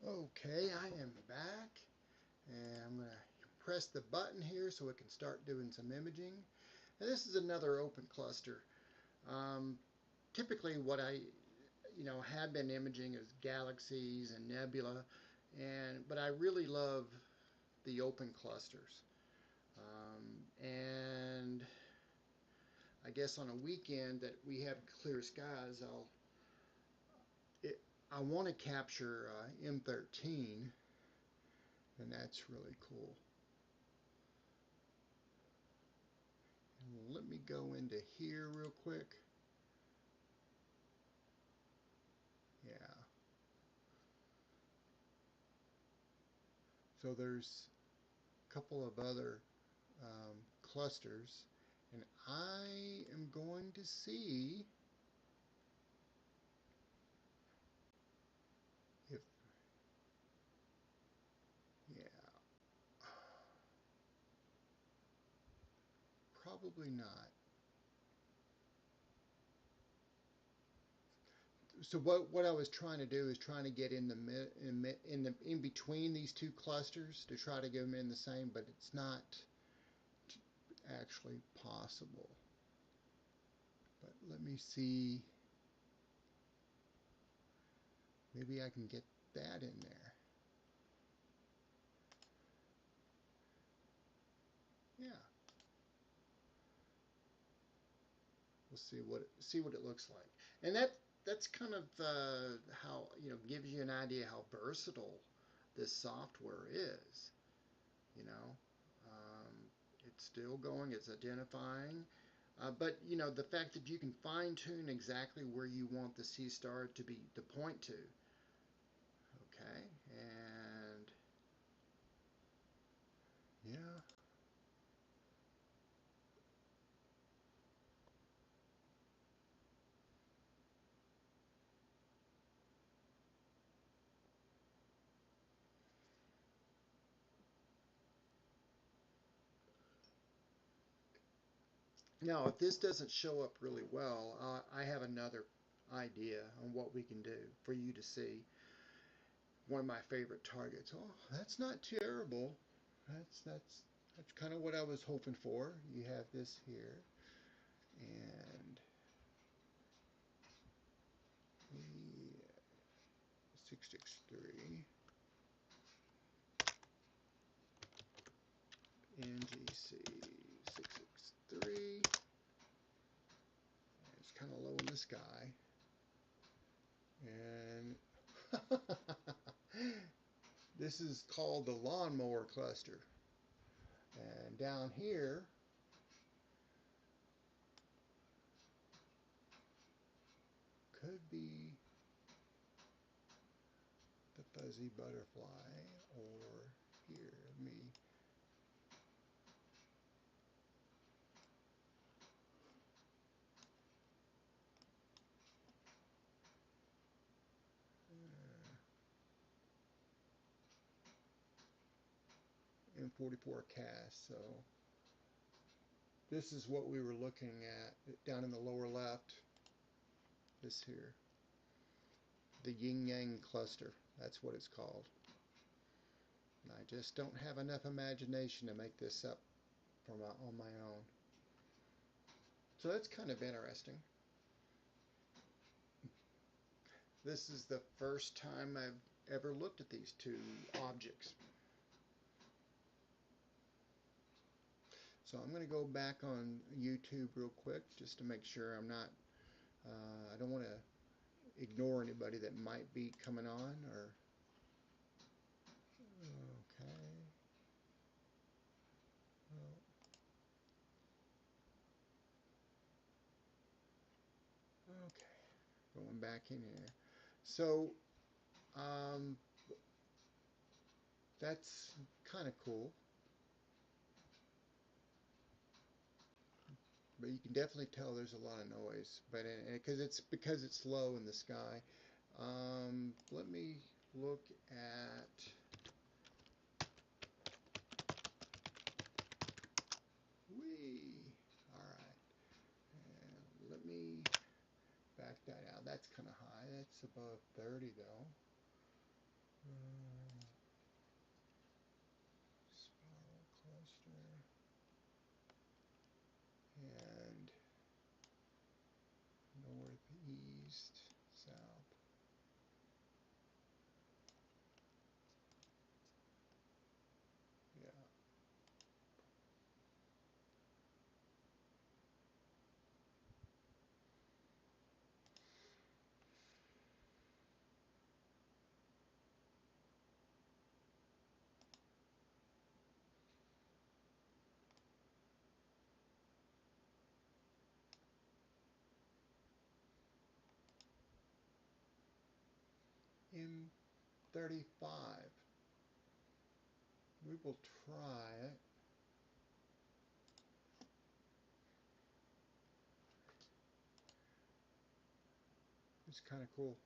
Okay, I am back and I'm going to press the button here so it can start doing some imaging. And this is another open cluster. Typically what I have been imaging is galaxies and nebula, but I really love the open clusters. And I guess on a weekend that we have clear skies, I want to capture M13, and that's really cool. And let me go into here real quick. Yeah. So there's a couple of other clusters, and I am going to see if, yeah, probably not. So what I was trying to do is trying to get in in between these two clusters to try to get them in the same, but it's not actually possible. But let me see. Maybe I can get that in there. Yeah. We'll see what it looks like. And that's kind of how gives you an idea how versatile this software is. You know, um, it's still going. It's identifying. But the fact that you can fine tune exactly where you want the Seestar to point to. Okay, and yeah, Now, if this doesn't show up really well, I have another idea on what we can do for you to see. One of my favorite targets. Oh, that's not terrible. That's kind of what I was hoping for. You have this here, and the 663 NGC 663. It's kind of low in the sky, and this is called the lawnmower cluster. And down here, could be the fuzzy butterfly, or here, let me, M44 cast. So this is what we were looking at down in the lower left. This here, the yin yang cluster. That's what it's called. And I just don't have enough imagination to make this up on my own. So that's kind of interesting. This is the first time I've ever looked at these two objects. So I'm going to go back on YouTube real quick just to make sure I'm not, I don't want to ignore anybody that might be coming on or, okay. Well, okay, going back in here. So um, that's kind of cool. But you can definitely tell there's a lot of noise, but because it's low in the sky. Let me look at. Whee! All right, and let me back that out. That's kind of high. That's above 30 though. Spiral cluster and northeast, south. Yeah. M35. We will try it. It's kind of cool.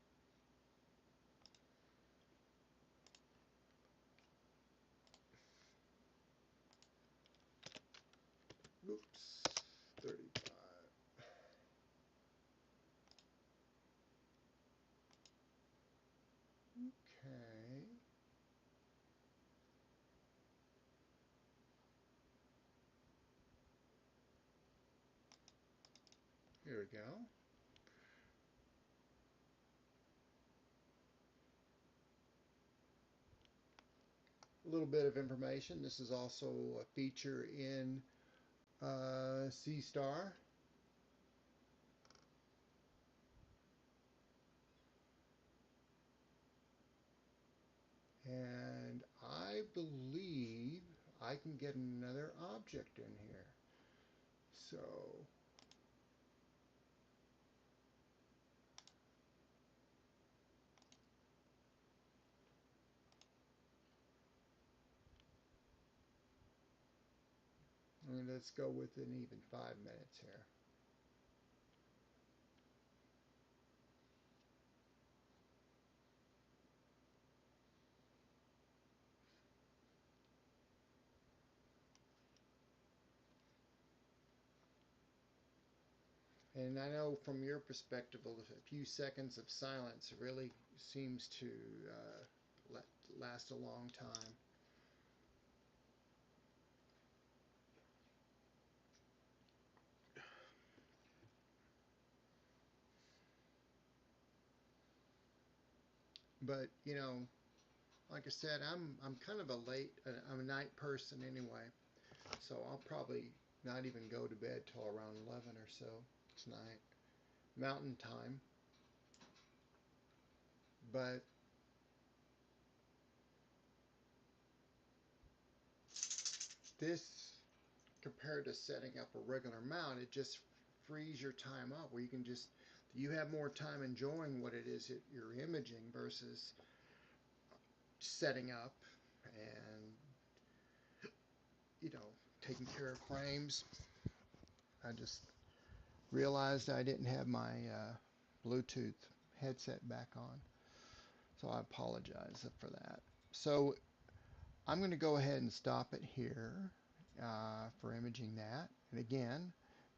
Oops, 35. Okay. Here we go. A little bit of information. This is also a feature in Seestar. And I believe I can get another object in here. So let's go with an even 5 minutes here. And I know from your perspective, a few seconds of silence really seems to last a long time. But you know, like I said, I'm kind of I'm a night person anyway, so I'll probably not even go to bed till around 11 or so tonight, Mountain Time. But this, compared to setting up a regular mount, it just frees your time up where you have more time enjoying what it is that you're imaging versus setting up and taking care of frames. I just realized I didn't have my Bluetooth headset back on, so I apologize for that. So I'm going to go ahead and stop it here for imaging that. And again,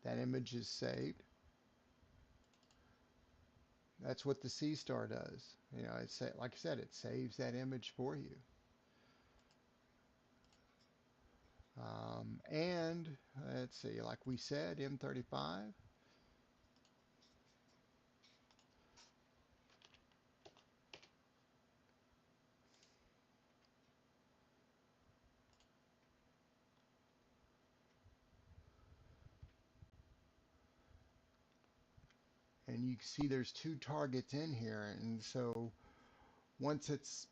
that image is saved. That's what the Seestar does. Like I said, it saves that image for you. And let's see, like we said, M35. And you can see there's two targets in here. And so once it's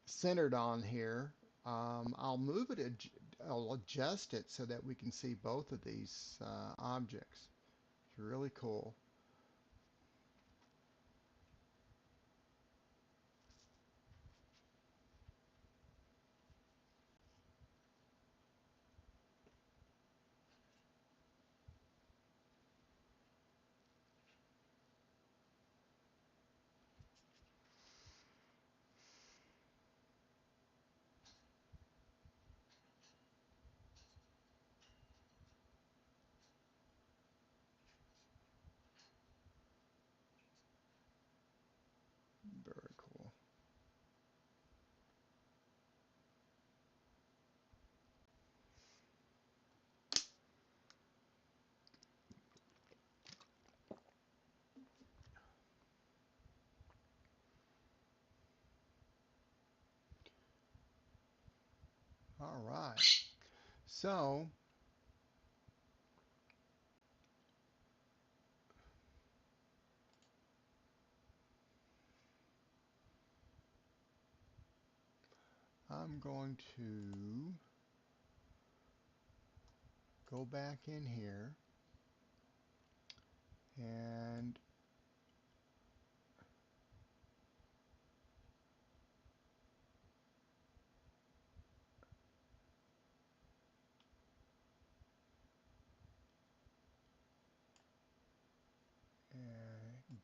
centered on here, I'll move it, I'll adjust it so that we can see both of these objects. It's really cool. Very cool. All right. So I'm going to go back in here and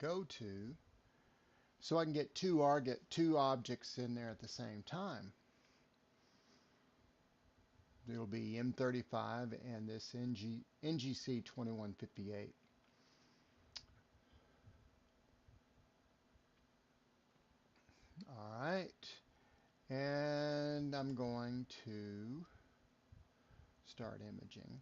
go to, so I can get two objects in there at the same time. It'll be M35 and this NGC 2158. All right, and I'm going to start imaging.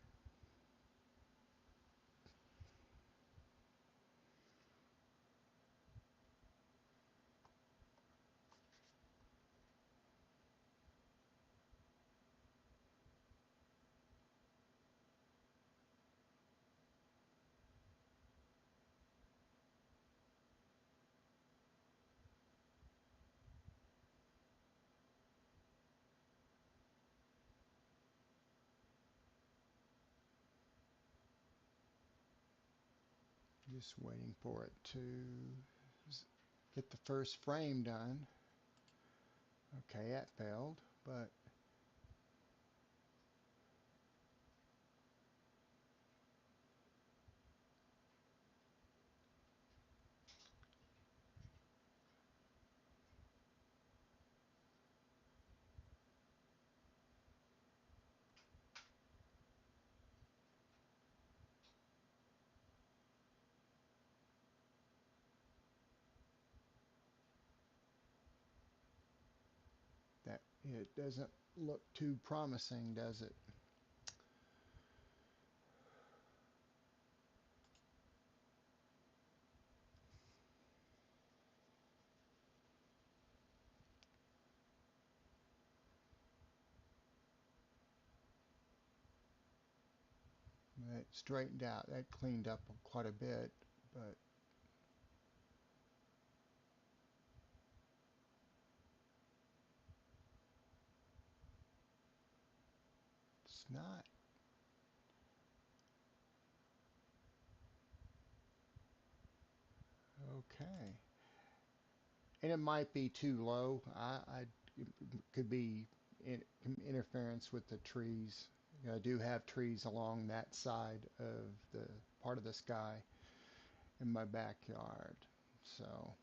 Just waiting for it to get the first frame done. Okay, that failed, but It doesn't look too promising, does it? That straightened out, that cleaned up quite a bit, but it's not. Okay. And it might be too low. It could be interference with the trees. I do have trees along that side of the part of the sky in my backyard. So,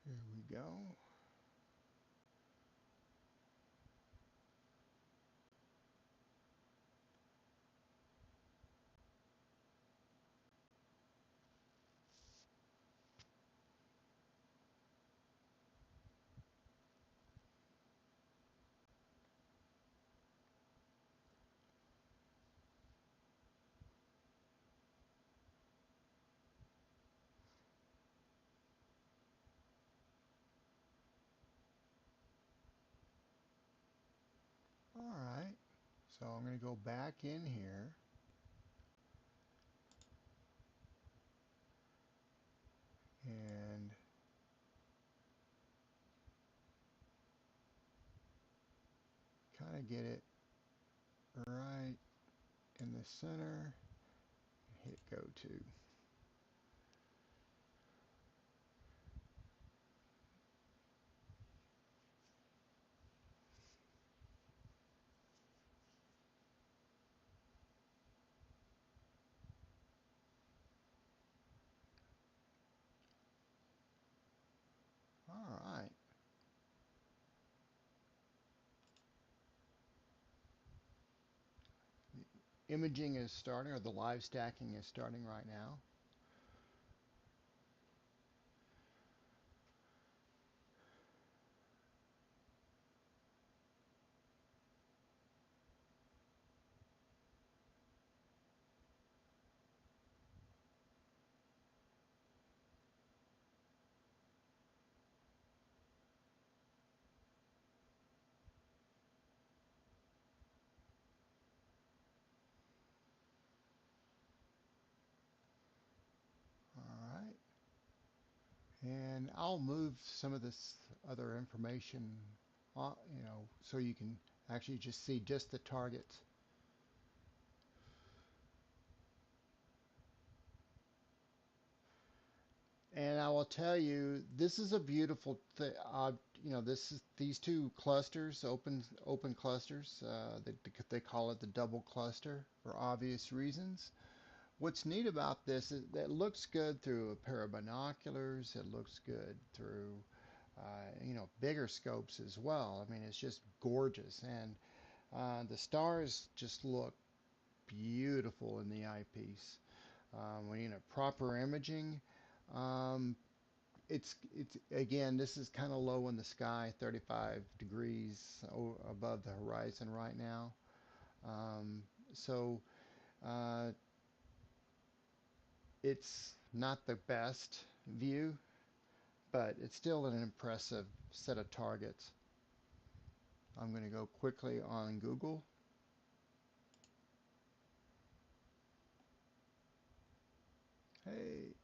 here we go. All right. So I'm going to go back in here and kind of get it right in the center. Hit go to. All right. The imaging is starting, or the live stacking is starting right now. All right. And I'll move some of this other information, so you can actually just see just the targets. And I will tell you, this is a beautiful thing. This is these two clusters, open clusters. They call it the double cluster for obvious reasons. What's neat about this is that it looks good through a pair of binoculars. It looks good through, bigger scopes as well. I mean, it's just gorgeous, and the stars just look beautiful in the eyepiece. When proper imaging, um, it's again, this is kind of low in the sky, 35 degrees above the horizon right now. Um, so uh, it's not the best view, but it's still an impressive set of targets. I'm going to go quickly on Google. Hey,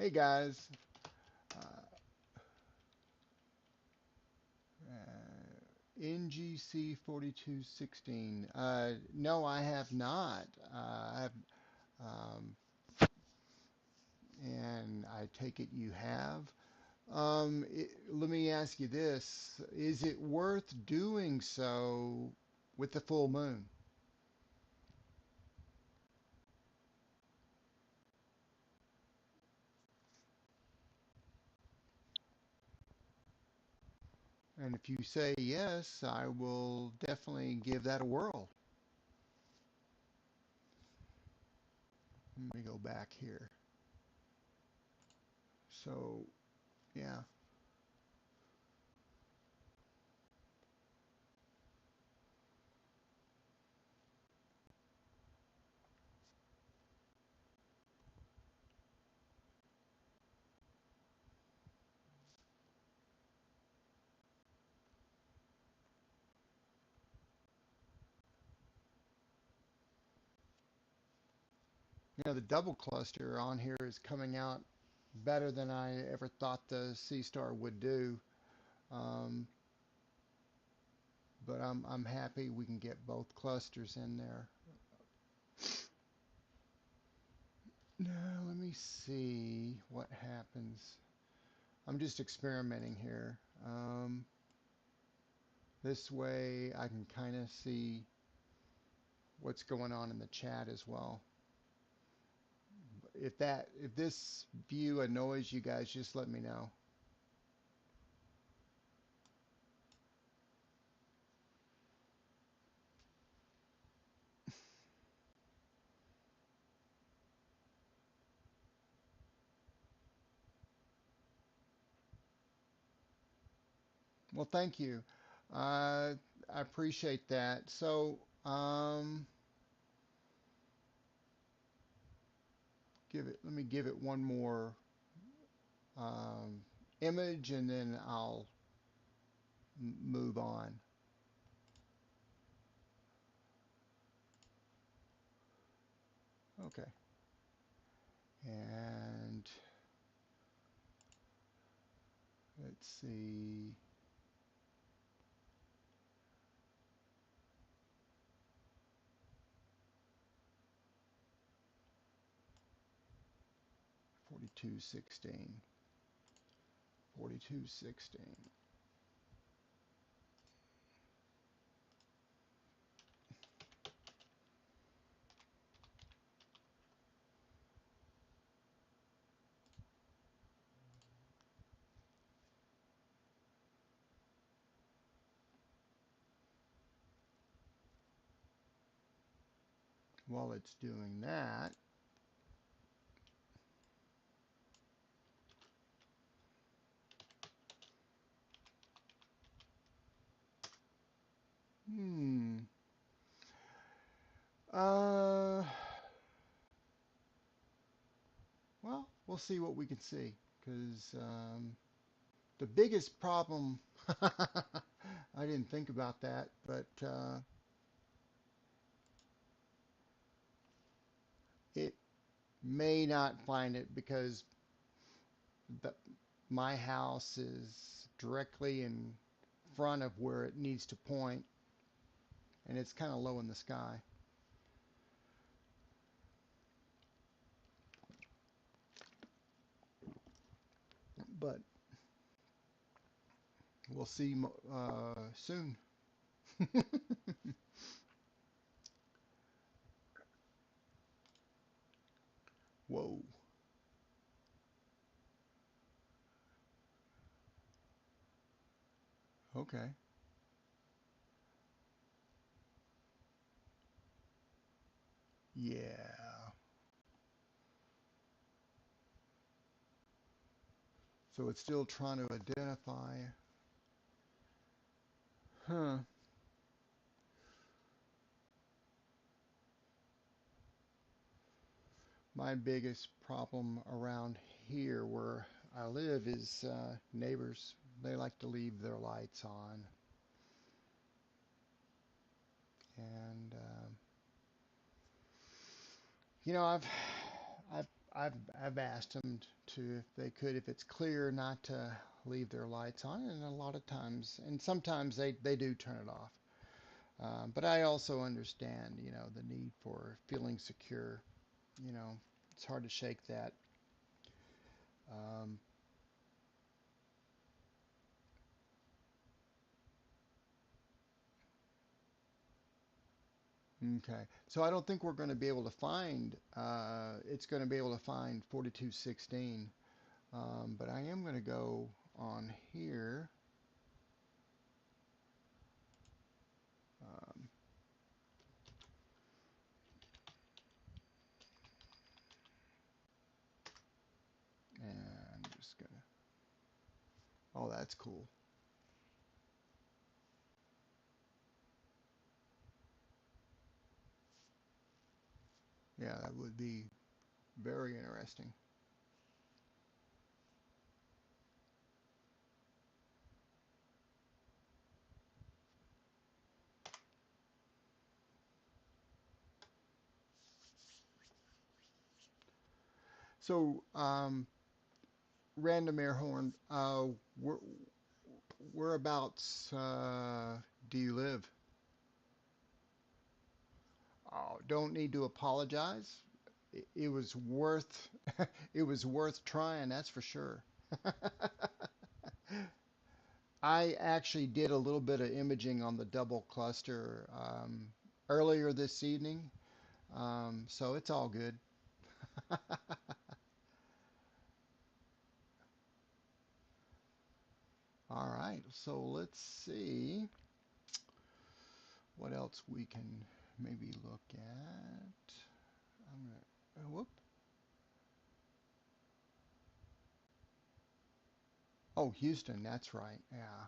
Hey guys, uh, NGC 4216. No, I have not. Um, and I take it you have. Let me ask you this: is it worth doing so with the full moon? And if you say yes, I will definitely give that a whirl. Let me go back here. So, yeah. The double cluster on here is coming out better than I ever thought the Seestar would do. Um, but I'm happy we can get both clusters in there. Now let me see what happens. I'm just experimenting here. This way I can kind of see what's going on in the chat as well. If this view annoys you guys, just let me know. Well, thank you. I appreciate that. So, let me give it one more um, image and then I'll move on. Okay. And let's see. 4216. 4216. While it's doing that, hmm. Uh, well, we'll see what we can see because the biggest problem, I didn't think about that, but it may not find it because the, my house is directly in front of where it needs to point, and it's kind of low in the sky. But we'll see soon. Whoa. Okay. Yeah. So it's still trying to identify. Huh. My biggest problem around here where I live is neighbors. They like to leave their lights on. And you know, I've I've asked them to, if they could, if it's clear, not to leave their lights on, and a lot of times, and sometimes they do turn it off. But I also understand, the need for feeling secure. You know, it's hard to shake that. Um, okay, so I don't think we're going to be able to find. It's going to be able to find 4216, but I am going to go on here. Um, and I'm just gonna. Oh, that's cool. Yeah, that would be very interesting. So, random air horn. Where, whereabouts do you live? Oh, don't need to apologize. It was worth it was worth trying, that's for sure. I actually did a little bit of imaging on the double cluster earlier this evening, so it's all good. All right, so let's see what else we can maybe look at. I'm gonna, whoop. Oh, Houston, that's right. Yeah.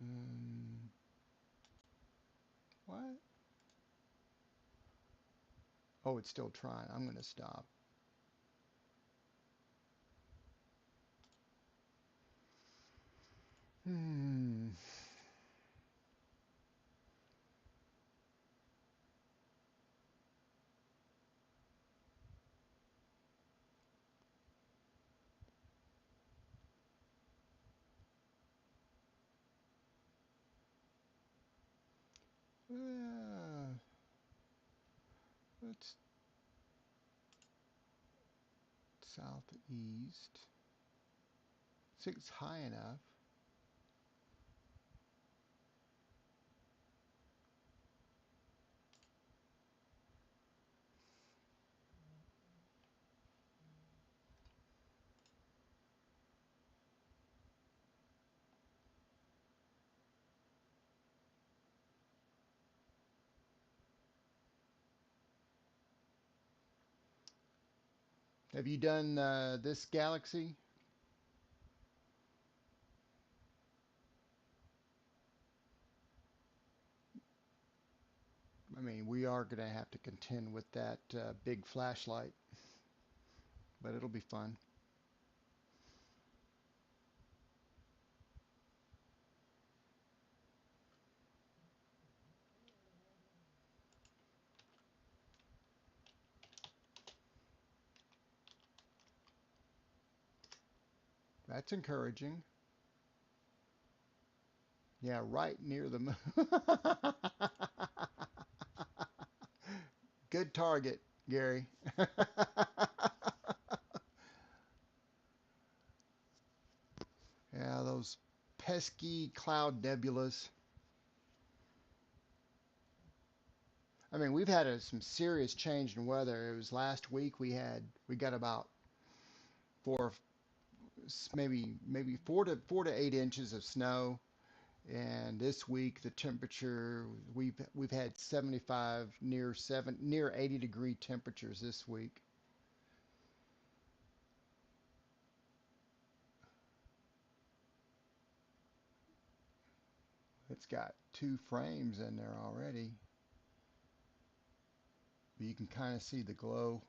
Mm, what? Oh, it's still trying. I'm gonna stop. Hmm. Uh, let's southeast. Six high enough. Have you done this galaxy? I mean, we are going to have to contend with that big flashlight, but it'll be fun. That's encouraging. Yeah, right near the moon. Good target, Gary. Yeah, those pesky cloud nebulas. I mean, we've had some serious change in weather. It was last week we got about four, maybe 4 to 8 inches of snow, and this week the temperature we've had 75 near 80-degree temperatures this week. It's got 2 frames in there already, but you can kind of see the glow.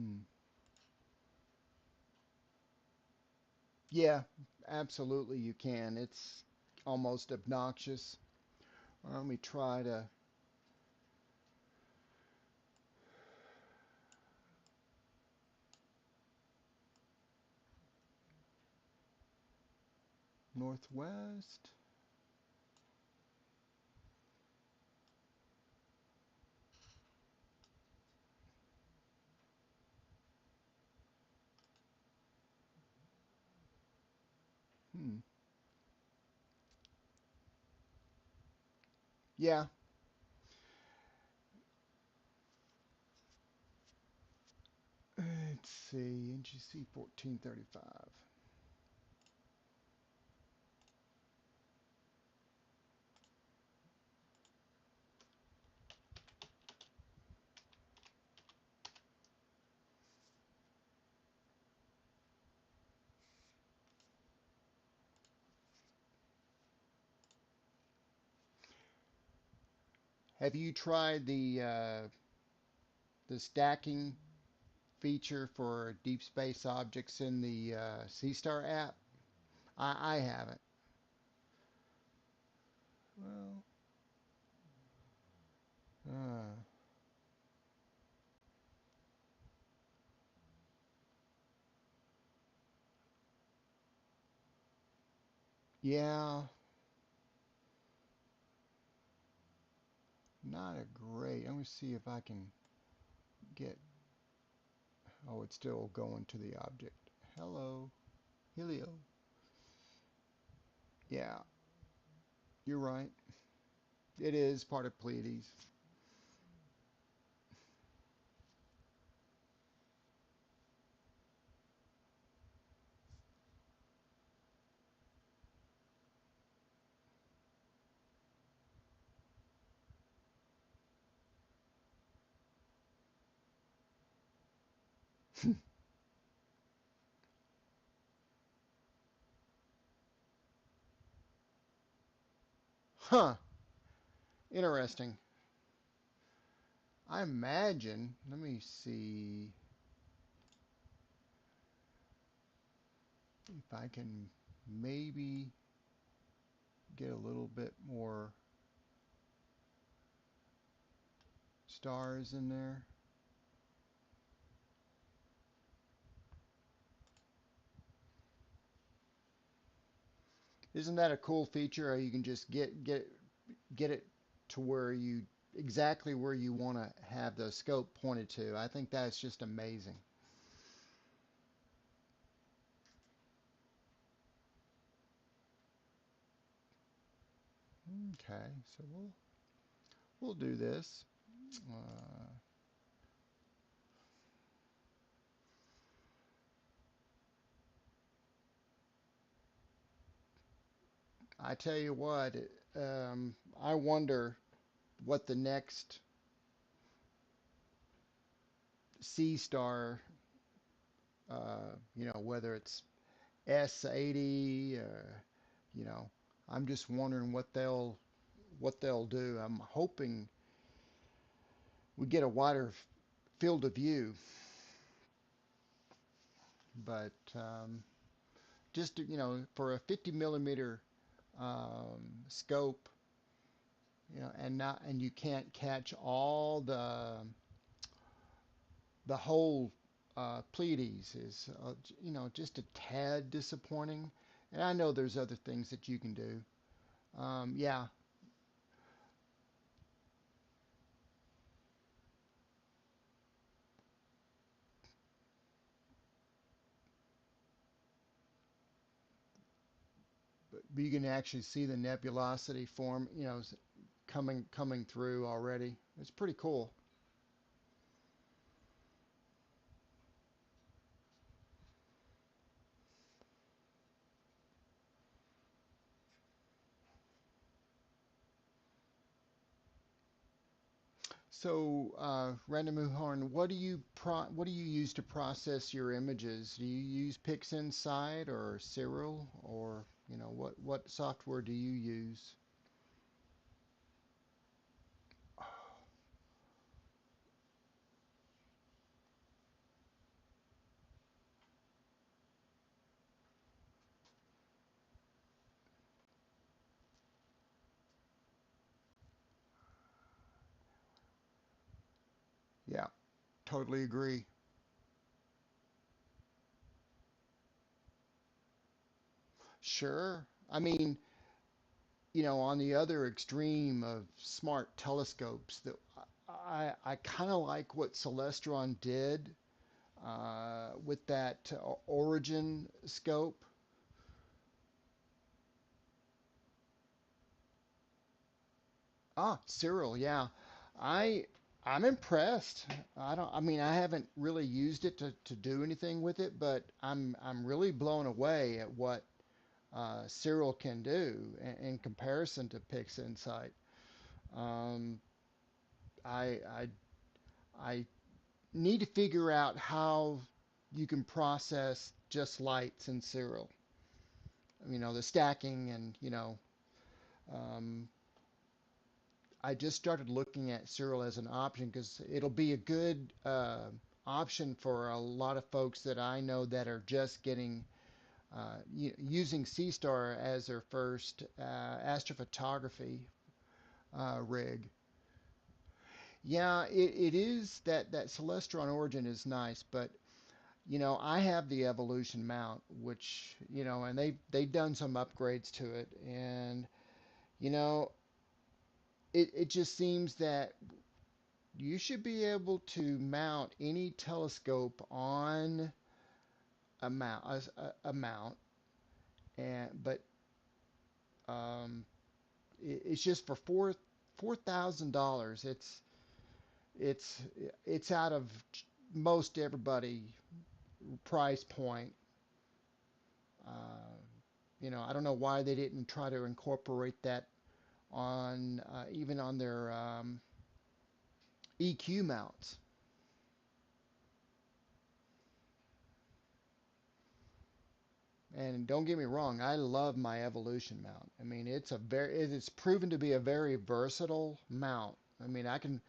Hmm. Yeah, absolutely you can. It's almost obnoxious. Let me try to northwest. Hmm. Yeah. Let's see. NGC 1435. Have you tried the stacking feature for deep space objects in the Seestar app? I haven't. Well, uh, yeah, not a great. Let me see if I can get. Oh, it's still going to the object. Hello, Helio. Yeah, you're right. It is part of Pleiades. Huh. Interesting. I imagine. Let me see if I can maybe get a little bit more stars in there. Isn't that a cool feature? How you can just get it to where you exactly where you want to have the scope pointed to. I think that's just amazing. Okay, so we'll do this. Uh, I tell you what, I wonder what the next C star, whether it's S80, you know, I'm just wondering what they'll do. I'm hoping we get a wider field of view, but just for a 50 millimeter scope, and you can't catch all the whole Pleiades is just a tad disappointing. And I know there's other things that you can do. Yeah, but you can actually see the nebulosity form, coming through already. It's pretty cool. So, Random Horn, what do you use to process your images? Do you use PixInsight or Cyril, or what software do you use? Totally agree. Sure. I mean, on the other extreme of smart telescopes, that I kind of like what Celestron did with that Origin scope. Cyril, yeah. I I'm impressed. I mean, I haven't really used it to do anything with it, but I'm really blown away at what Cyril can do in comparison to PixInsight. Um, I I need to figure out how you can process just lights in Cyril. The stacking and um, I just started looking at Cyril as an option because it'll be a good option for a lot of folks that I know that are just getting using Seestar as their first astrophotography rig. Yeah, it is that Celestron Origin is nice, but I have the Evolution mount, which and they've done some upgrades to it, and you know, it just seems that you should be able to mount any telescope on a mount, and but um, it's just for $4,000. It's it's out of most everybody price point. Uh, I don't know why they didn't try to incorporate that on even on their EQ mounts. And don't get me wrong, I love my Evolution mount. I mean, it's proven to be a very versatile mount. I mean, I can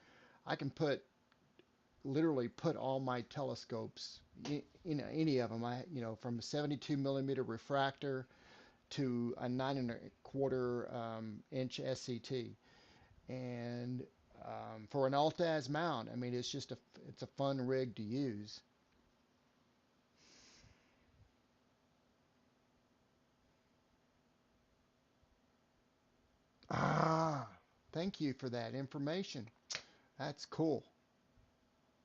literally put all my telescopes in any of them. From a 72 millimeter refractor to a 9 1/4 inch SCT, and for an Altaz mount, I mean, it's a fun rig to use. Ah, thank you for that information. That's cool.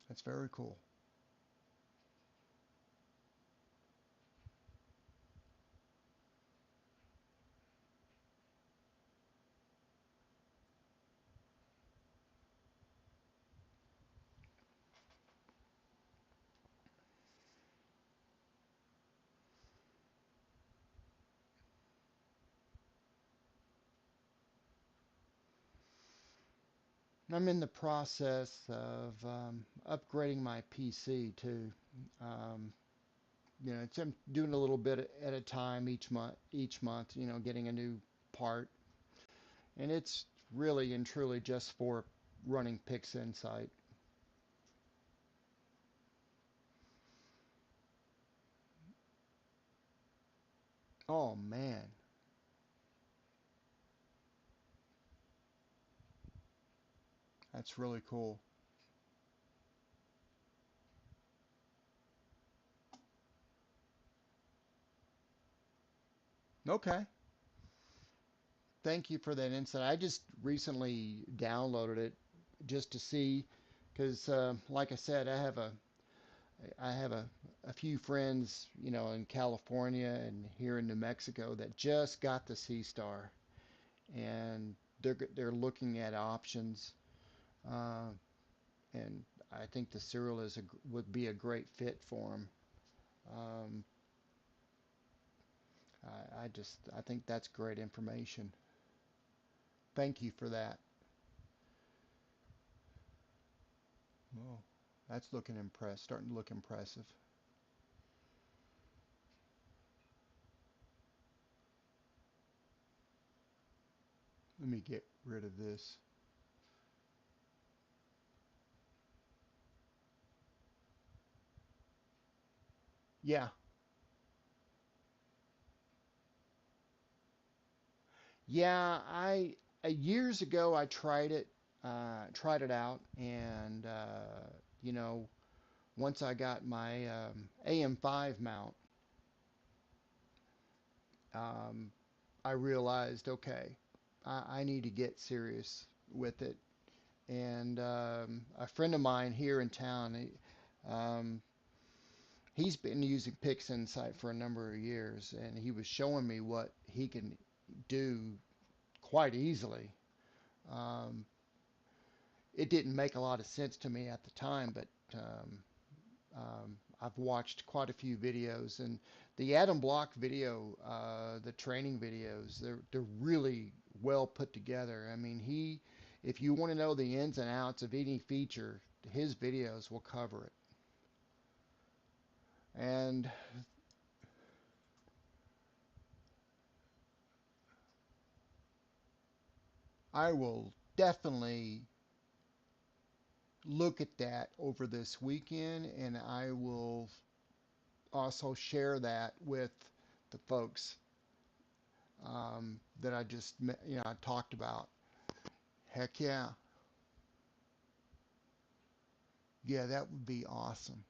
That's very cool. I'm in the process of upgrading my PC too. Um, I'm doing a little bit at a time each month. Each month, getting a new part, and it's really and truly just for running PixInsight. Oh man, that's really cool. Okay, thank you for that insight. I just recently downloaded it just to see, because like I said, I have a few friends, in California and here in New Mexico that just got the Sea Star, and they're looking at options, uh, and I think the Cyril would be a great fit for them. Um, I think that's great information. Thank you for that. Oh, that's starting to look impressive. Let me get rid of this. Yeah, yeah. Years ago I tried it out, and you know. once I got my AM5 mount, um, I realized, okay, I need to get serious with it. And a friend of mine here in town, um, he's been using PixInsight for a number of years, and he was showing me what he can do quite easily. Um, it didn't make a lot of sense to me at the time, but I've watched quite a few videos, and the Atom Block video, the training videos, they're really well put together. I mean, if you want to know the ins and outs of any feature, his videos will cover it. And I will definitely look at that over this weekend, and I will also share that with the folks that I just I talked about. Heck yeah, yeah, that would be awesome.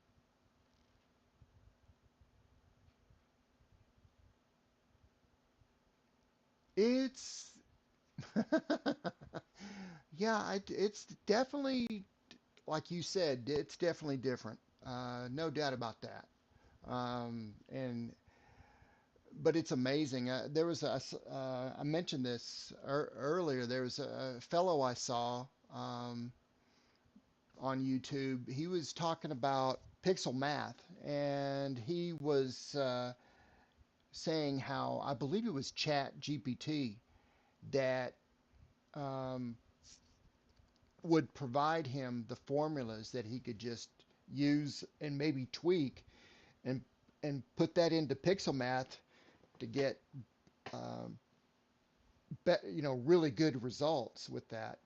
It's yeah, it's definitely like you said, it's definitely different. No doubt about that. And but it's amazing. There was I mentioned this earlier. There was a fellow I saw on YouTube. He was talking about pixel math, and he was saying how I believe it was Chat GPT that um, would provide him the formulas that he could just use and maybe tweak and put that into pixel math to get um, really good results with that.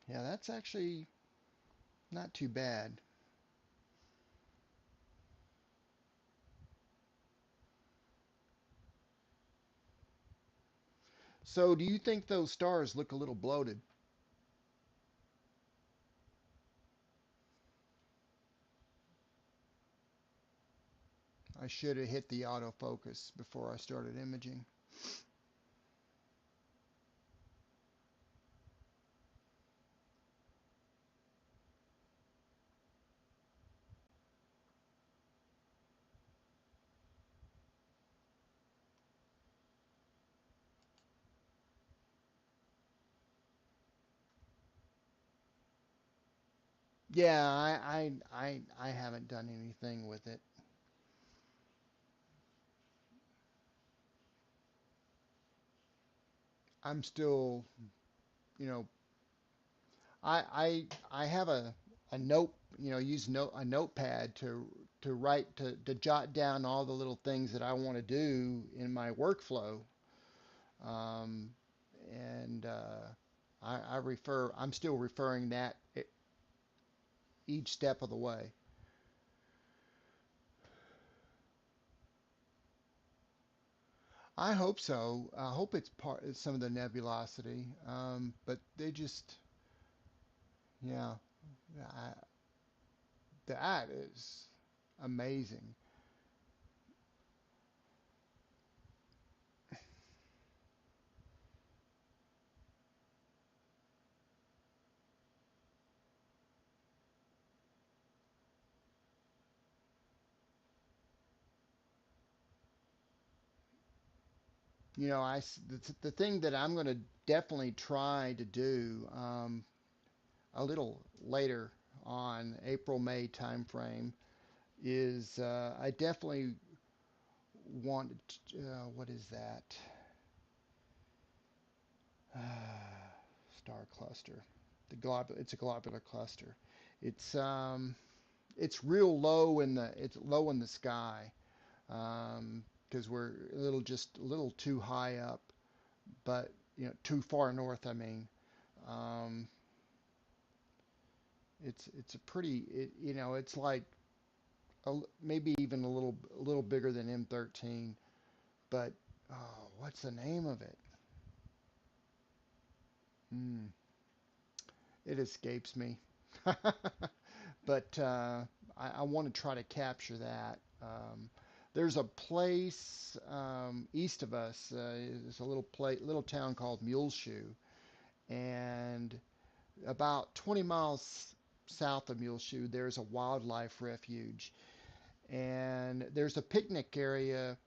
Yeah, that's actually not too bad. So, do you think those stars look a little bloated? I should have hit the autofocus before I started imaging. Yeah, I haven't done anything with it. I'm still, you know, I have a note, use a notepad to write to jot down all the little things that I want to do in my workflow. Um, and I'm still referring that each step of the way. I hope so. I hope it's some of the nebulosity. But they just, yeah, I, that is amazing. The thing that I'm going to definitely try to do a little later on April May timeframe is I definitely want what is that star cluster? It's a globular cluster. It's um, it's real low in the it's low in the sky because we're just a little too high up, but too far north. I mean, um, it's a pretty it's like maybe even a little bigger than M13. But what's the name of it? Hmm, it escapes me. But I want to try to capture that. There's a place east of us. It's a little town called Muleshoe, and about 20 miles south of Muleshoe, there's a wildlife refuge, and there's a picnic area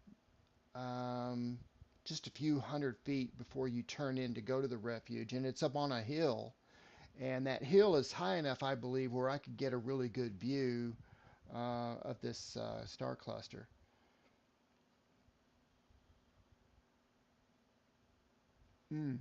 um, just a few hundred feet before you turn in to go to the refuge, and it's up on a hill. And that hill is high enough, I believe, where I could get a really good view of this star cluster. Hmm.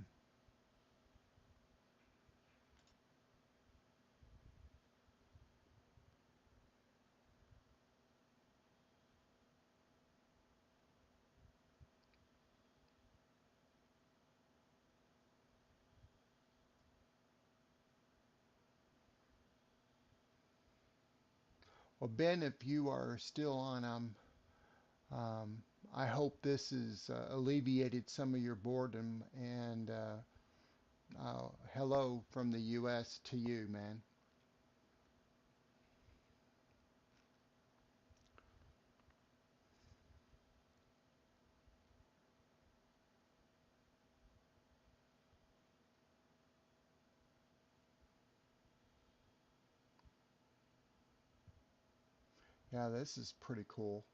Well, Ben, if you are still on, um, I hope this has alleviated some of your boredom. And hello from the U.S. to you, man. Yeah, this is pretty cool.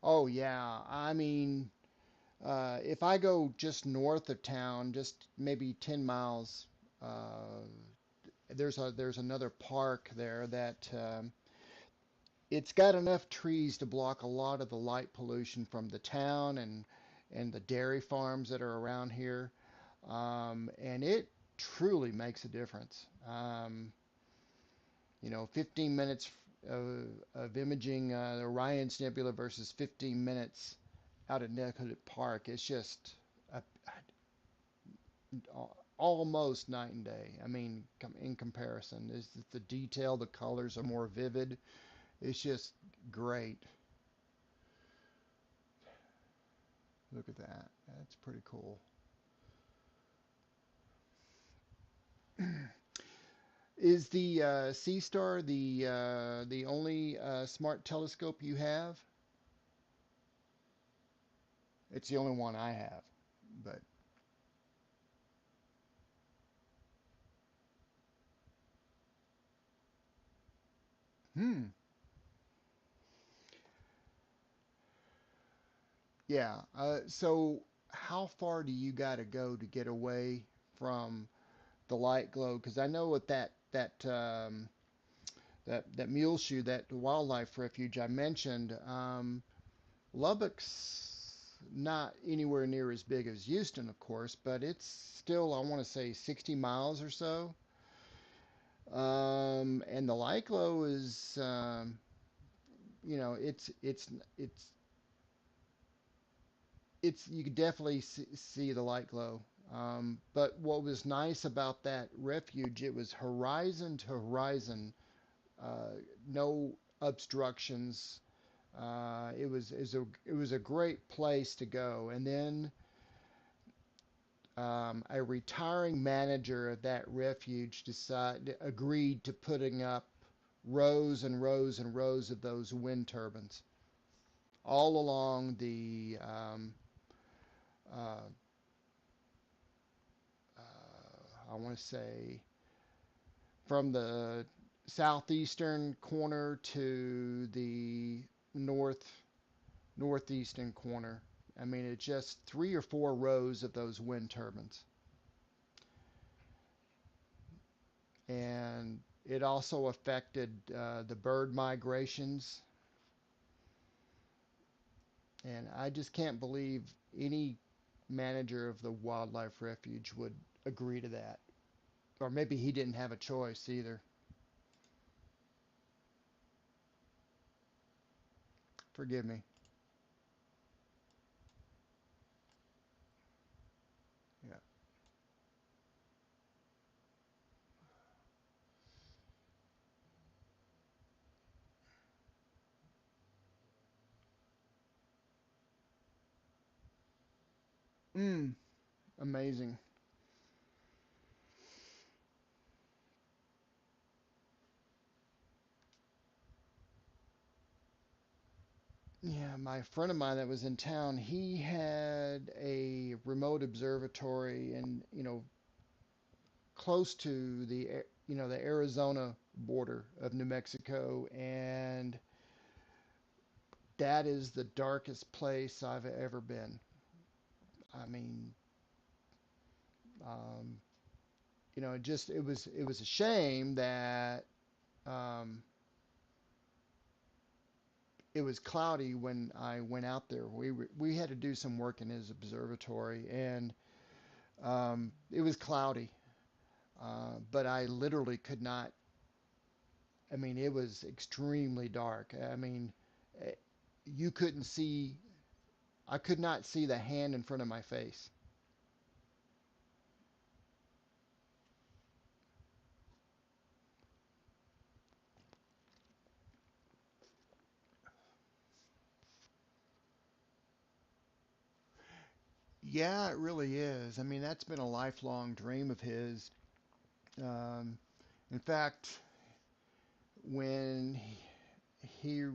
Oh, yeah. I mean, if I go just north of town, just maybe 10 miles, uh, there's another park there that it's got enough trees to block a lot of the light pollution from the town and the dairy farms that are around here, and it truly makes a difference. 15 minutes of imaging the Orion's Nebula versus 15 minutes out at Necotip Park. It's just a, almost night and day. I mean, in comparison, is the detail, the colors are more vivid. It's just great. Look at that. That's pretty cool. Is the Seestar the only smart telescope you have? It's the only one I have. But hmm, yeah. So how far do you got to go to get away from the light glow? Because I know with that mule shoe, that wildlife refuge I mentioned, Lubbock's not anywhere near as big as Houston, of course, but it's still, I want to say, 60 miles or so. And the Lyclo is, it's you could definitely see the light glow. But what was nice about that refuge, it was horizon to horizon, uh, no obstructions. It was a great place to go. And then a retiring manager of that refuge agreed to putting up rows and rows and rows of those wind turbines all along the uh, I want to say from the southeastern corner to the northeastern corner. I mean, it's just 3 or 4 rows of those wind turbines, and it also affected the bird migrations. And I just can't believe any manager of the wildlife refuge would agree to that. Or maybe he didn't have a choice either. Forgive me. Mm, amazing. Yeah, my friend of mine that was in town, he had a remote observatory and, close to the Arizona border of New Mexico, and that is the darkest place I've ever been. I mean, um, it was a shame that um, it was cloudy when I went out there. We had to do some work in his observatory, and it was cloudy. But I literally could not. I mean, it was extremely dark. I mean, eh, you couldn't see. I could not see the hand in front of my face. Yeah, it really is. I mean, that's been a lifelong dream of his. Um, in fact, when he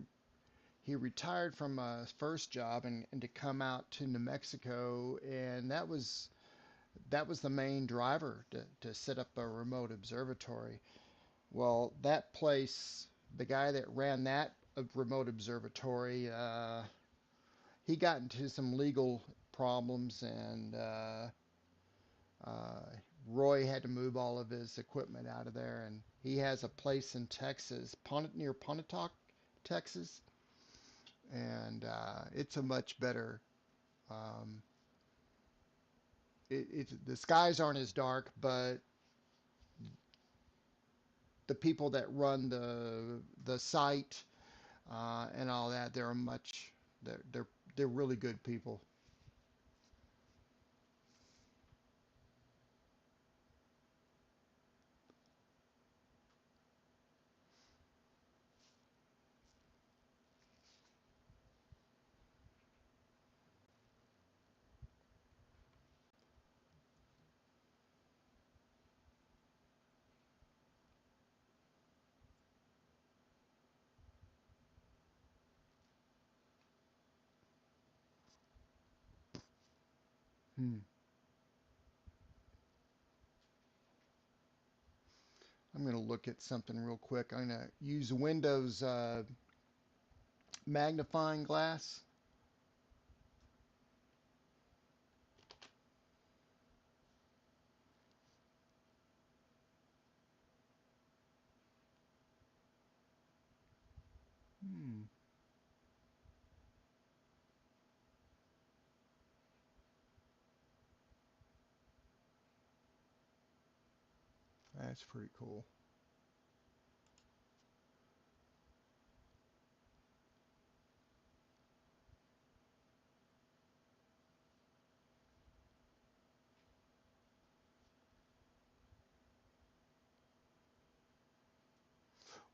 he retired from his first job and to come out to New Mexico, and that was the main driver to set up a remote observatory. Well, that place, the guy that ran that remote observatory, he got into some legal problems, and uh, Roy had to move all of his equipment out of there. And he has a place in Texas, near Pontotoc, Texas, and it's a much better. Um, the skies aren't as dark, but the people that run the site and all that, they're really good people. Hmm. I'm going to look at something real quick. I'm going to use Windows magnifying glass. Hmm. That's pretty cool.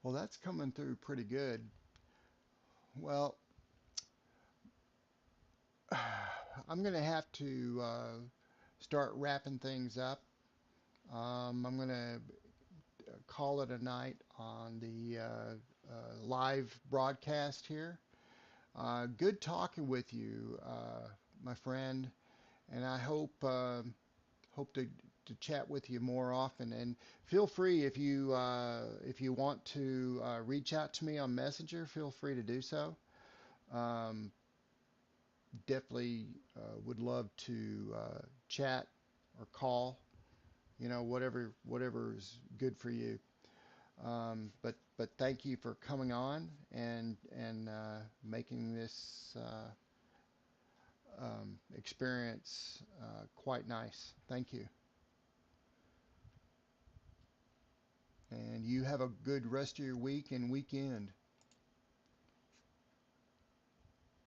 Well, that's coming through pretty good. Well, I'm going to have to start wrapping things up. I'm going to call it a night on the live broadcast here. Good talking with you, my friend, and I hope to chat with you more often. And feel free if you want to reach out to me on Messenger, feel free to do so. Um, Definitely would love to chat or call. Whatever is good for you. But thank you for coming on and making this experience quite nice. Thank you. And you have a good rest of your week and weekend.